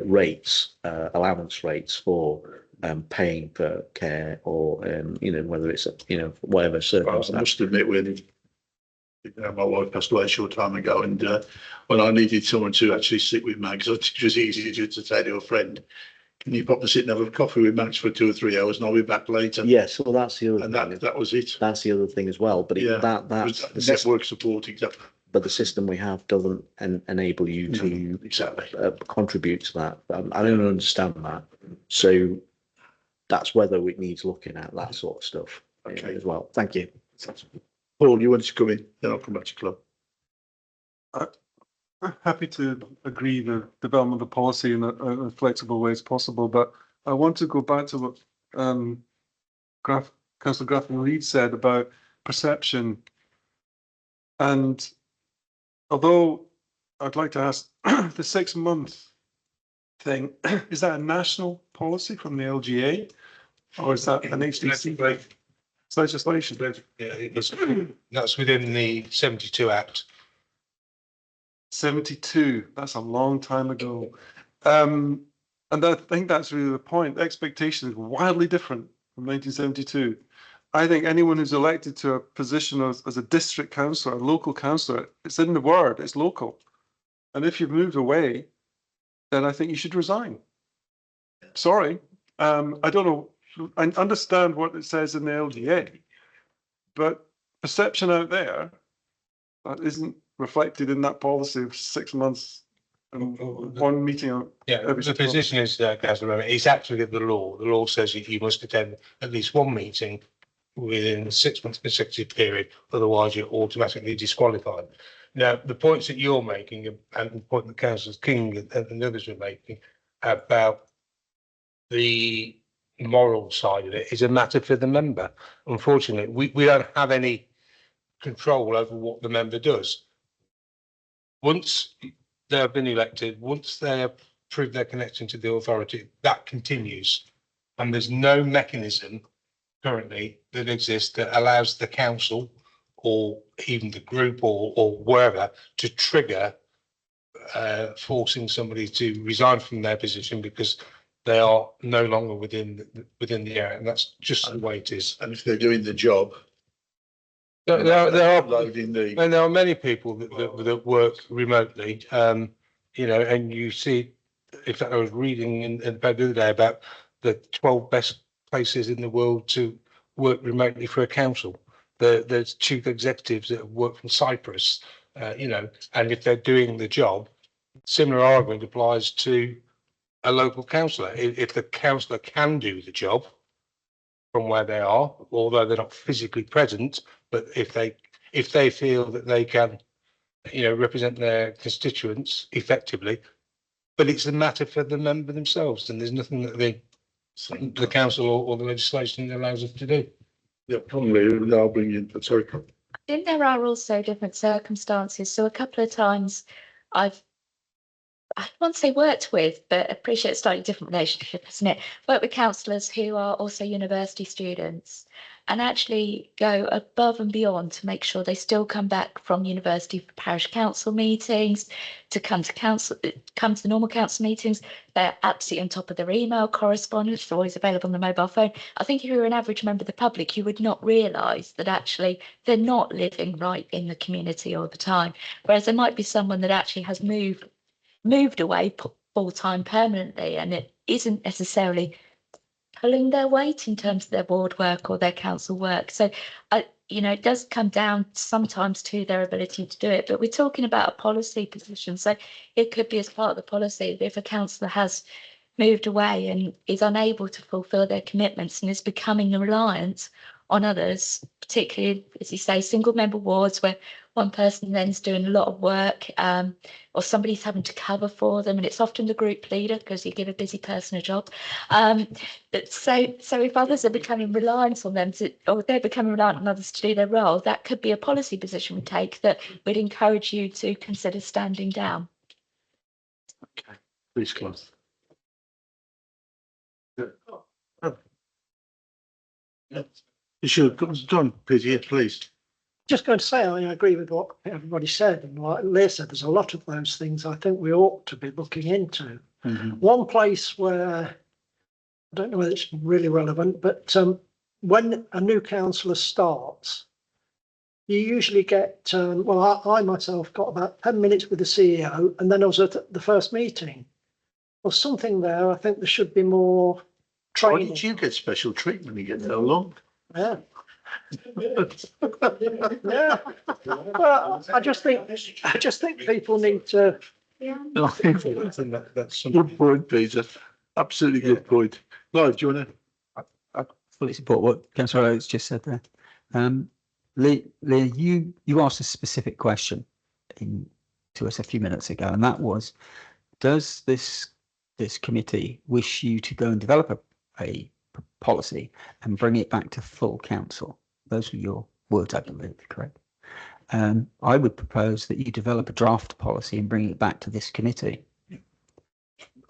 rates, allowance rates for paying for care, or whether it's whatever I circumstance. must admit, my wife passed away a short time ago, and when I needed someone to actually sit with Mags, it was easy just to say to a friend, "Can you pop and sit and have a coffee with Max for 2 or 3 hours, and I'll be back later." Yes, well, that's the other And thing. that was it. That's the other thing as well. But Yeah, that's the network support, exactly. but the system we have doesn't enable you to Exactly. contribute to that. I don't understand that. So that's whether it needs looking at, that sort of stuff Okay. as well. Thank you. Paul, you wanted to come in, then I'll come back to Club. I'm happy to agree the development of policy in a flexible way as possible, but I want to go back to what Councillor Grafton-Reid said about perception. And although I'd like to ask, the 6-month thing, is that a national policy from the LGA, or is that an HDC? It's legislation. Yeah, that's within the 72 Act. 72, that's a long time ago. And I think that's really the point. The expectation is wildly different from 1972. I think anyone who's elected to a position as a district councillor, a local councillor, it's in the word, it's local. And if you've moved away, then I think you should resign. Sorry, I don't know, I understand what it says in the LGA, but perception out there that isn't reflected in that policy of 6 months and one meeting. Yeah, the position is, Councillor, it's actually the law. The law says that you must attend at least one meeting within the 6 month consecutive period, otherwise you're automatically disqualified. Now, the points that you're making, and the point that Councillor King and the others were making about the moral side of it, is a matter for the member. Unfortunately, we don't have any control over what the member does. Once they have been elected, once they have proved their connection to the authority, that continues. And there's no mechanism currently that exists that allows the council or even the group or wherever to trigger forcing somebody to resign from their position because they are no longer within the area. And that's just the way it is. And if they're doing the job, There are loading the. and there are many people that work remotely, and you see, in fact, I was reading in the paper the other day about the 12 best places in the world to work remotely for a council. There's chief executives that have worked from Cyprus, and if they're doing the job, similar argument applies to a local councillor. If the councillor can do the job from where they are, although they're not physically present, but if they feel that they can, represent their constituents effectively, but it's a matter for the member themselves, and there's nothing that the council or the legislation allows us to do. Yeah, probably I'll bring in. Sorry. I think there are also different circumstances. So a couple of times I won't say worked with, but appreciate a slightly different relationship, isn't it? Work with counsellors who are also university students and actually go above and beyond to make sure they still come back from university for parish council meetings, to come to the normal council meetings. They're absolutely on top of their email correspondence. It's always available on the mobile phone. I think if you're an average member of the public, you would not realise that actually they're not living right in the community all the time. Whereas there might be someone that actually has moved away full-time permanently, and it isn't necessarily pulling their weight in terms of their ward work or their council work. So you know, it does come down sometimes to their ability to do it, but we're talking about a policy position. So it could be as part of the policy that if a councillor has moved away and is unable to fulfil their commitments and is becoming reliant on others, particularly, as you say, single member wards where one person then is doing a lot of work, or somebody's having to cover for them, and it's often the group leader because you give a busy person a job. But so if others are becoming reliant on them or they're becoming reliant on others to do their role, that could be a policy position we take that would encourage you to consider standing down. Okay, please, Clive. You should, John, please. Just going to say, I agree with what everybody said, and like Leah said, there's a lot of those things I think we ought to be looking into. One place where, I don't know whether it's really relevant, but when a new councillor starts, you usually get, well, I myself got about 10 minutes with the CEO, and then I was at the first meeting. Well, something there, I think there should be more Why training. did you get special treatment? You get so long. Yeah. Yeah. Well, I just think people need to. No, I think that's good point, Peter. Absolutely good point. Clive, do you want to? I fully support what Councillor Oates just said there. Leah, you asked a specific question to us a few minutes ago, and that was, does this committee wish you to go and develop a policy and bring it back to full council? Those were your words, I believe, correct? I would propose that you develop a draft policy and bring it back to this committee.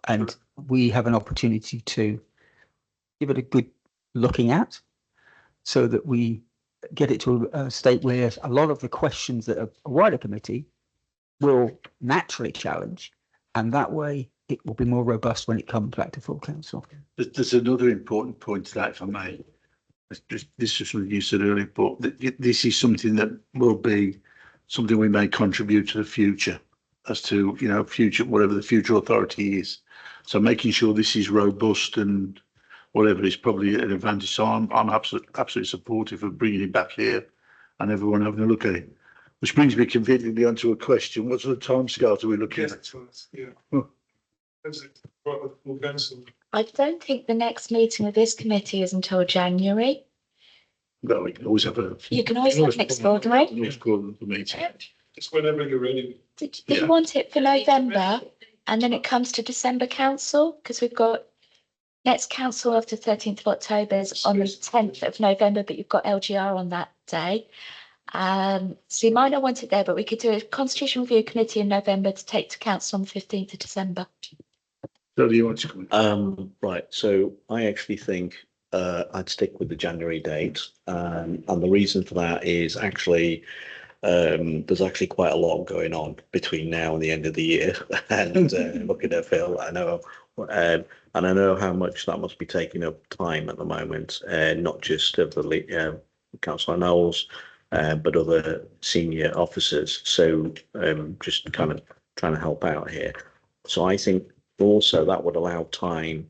And we have an opportunity to give it a good looking at so that we get it to a state where a lot of the questions that a wider committee will naturally challenge, and that way it will be more robust when it comes back to full council. There's another important point to that, if I may. This is something you said earlier, but this is something that will be something we may contribute to the future as to, you know, future, whatever the future authority is. So making sure this is robust and whatever is probably an advantage. So I'm absolutely supportive of bringing it back here and everyone having a look at it. Which brings me conveniently onto a question. What sort of timescales are we looking at? I don't think the next meeting of this committee is until January. No, we can always have a. You can always have an extraordinary. Always call the meeting. Just whenever you're ready. Did you want it for November and then it comes to December council? Because we've got next council after 13th of October is on the 10th of November, but you've got LGR on that day. So you might not want it there, but we could do a constitution review committee in November to take to council on the 15th of December. So do you want to come? Right, so I actually think I'd stick with the January date, and the reason for that is actually there's actually quite a lot going on between now and the end of the year. And looking at Phil, I know, and I know how much that must be taking up time at the moment, not just of the Councillor Knowles, but other senior officers. So just kind of trying to help out here. So I think also that would allow time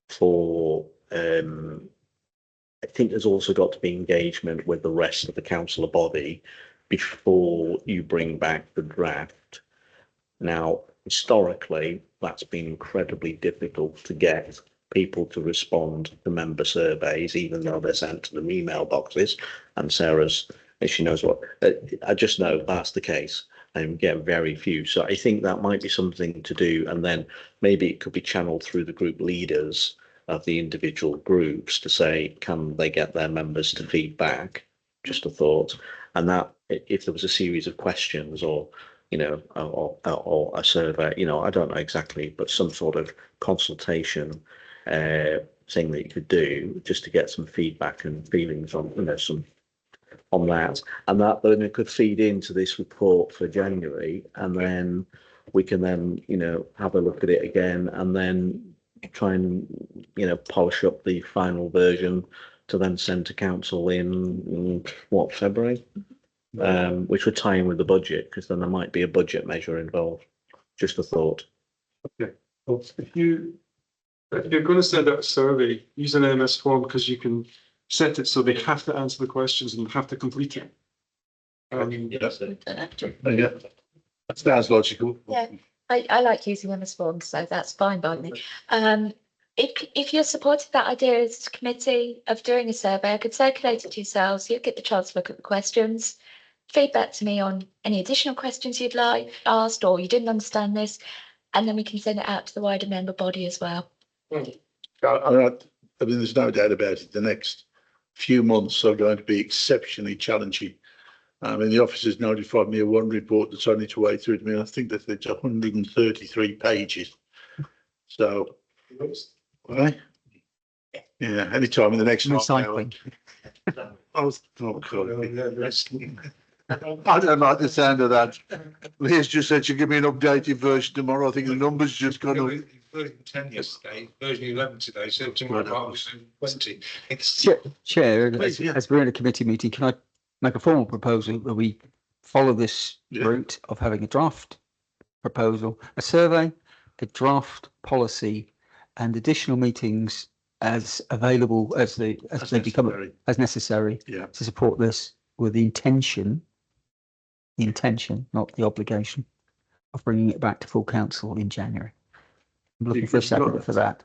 for I think there's also got to be engagement with the rest of the councillor body before you bring back the draft. Now, historically, that's been incredibly difficult to get people to respond to member surveys, even though they're sent to them email boxes. And Sarah's, she knows what, I just know that's the case, and get very few. So I think that might be something to do. And then maybe it could be channeled through the group leaders of the individual groups to say, can they get their members to feedback? Just a thought. And that if there was a series of questions or, you know, or a survey, you know, I don't know exactly, but some sort of consultation thing that you could do just to get some feedback and feelings on, you know, some on that, and that then it could feed into this report for January, and then we can then, you know, have a look at it again and then try and, you know, polish up the final version to then send to council in what, February, which would tie in with the budget, because then there might be a budget measure involved. Just a thought. Okay. Well, if you're going to send out a survey, use an MS form, because you can set it so they have to answer the questions and have to complete it. Yeah, that sounds logical. Yeah. I like using them as forms, so that's fine by me. If you're supporting that idea as a committee of doing a survey, I could circulate it to yourselves. You get the chance to look at the questions, feedback to me on any additional questions you'd like asked or you didn't understand this, and then we can send it out to the wider member body as well. I mean, there's no doubt about it. The next few months are going to be exceptionally challenging. I mean, the officers notified me of one report that's on its way through to me. I think that it's 133 pages. So, right? Yeah, anytime in the next half hour. Recycling. Oh, God. I don't like the sound of that. Leah's just said she'll give me an updated version tomorrow. I think the numbers just gone up. Version 10 yesterday, version 11 today, so tomorrow I'll be 20. Chair, Please, yeah. as we're in a committee meeting, can I make a formal proposal that we follow this Yeah. route of having a draft proposal, a survey, a draft policy, and additional meetings as available as they become necessary. as necessary Yeah. to support this, with the intention, not the obligation, of bringing it back to full council in January. I'm looking for a second for that.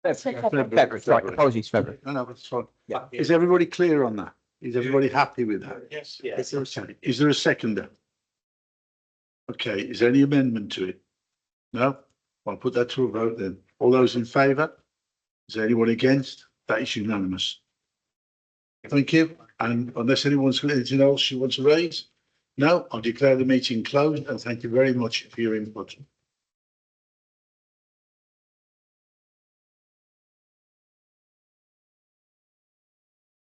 February, right, apologies, February. No, that's fine. Yeah. Is everybody clear on that? Is everybody happy with that? Yes. Is there a seconder? Okay, is there any amendment to it? No? I'll put that to a vote then. All those in favour? Is there anyone against? That is unanimous. Thank you. And unless anyone's got anything else you want to raise? No, I'll declare the meeting closed and thank you very much for your input.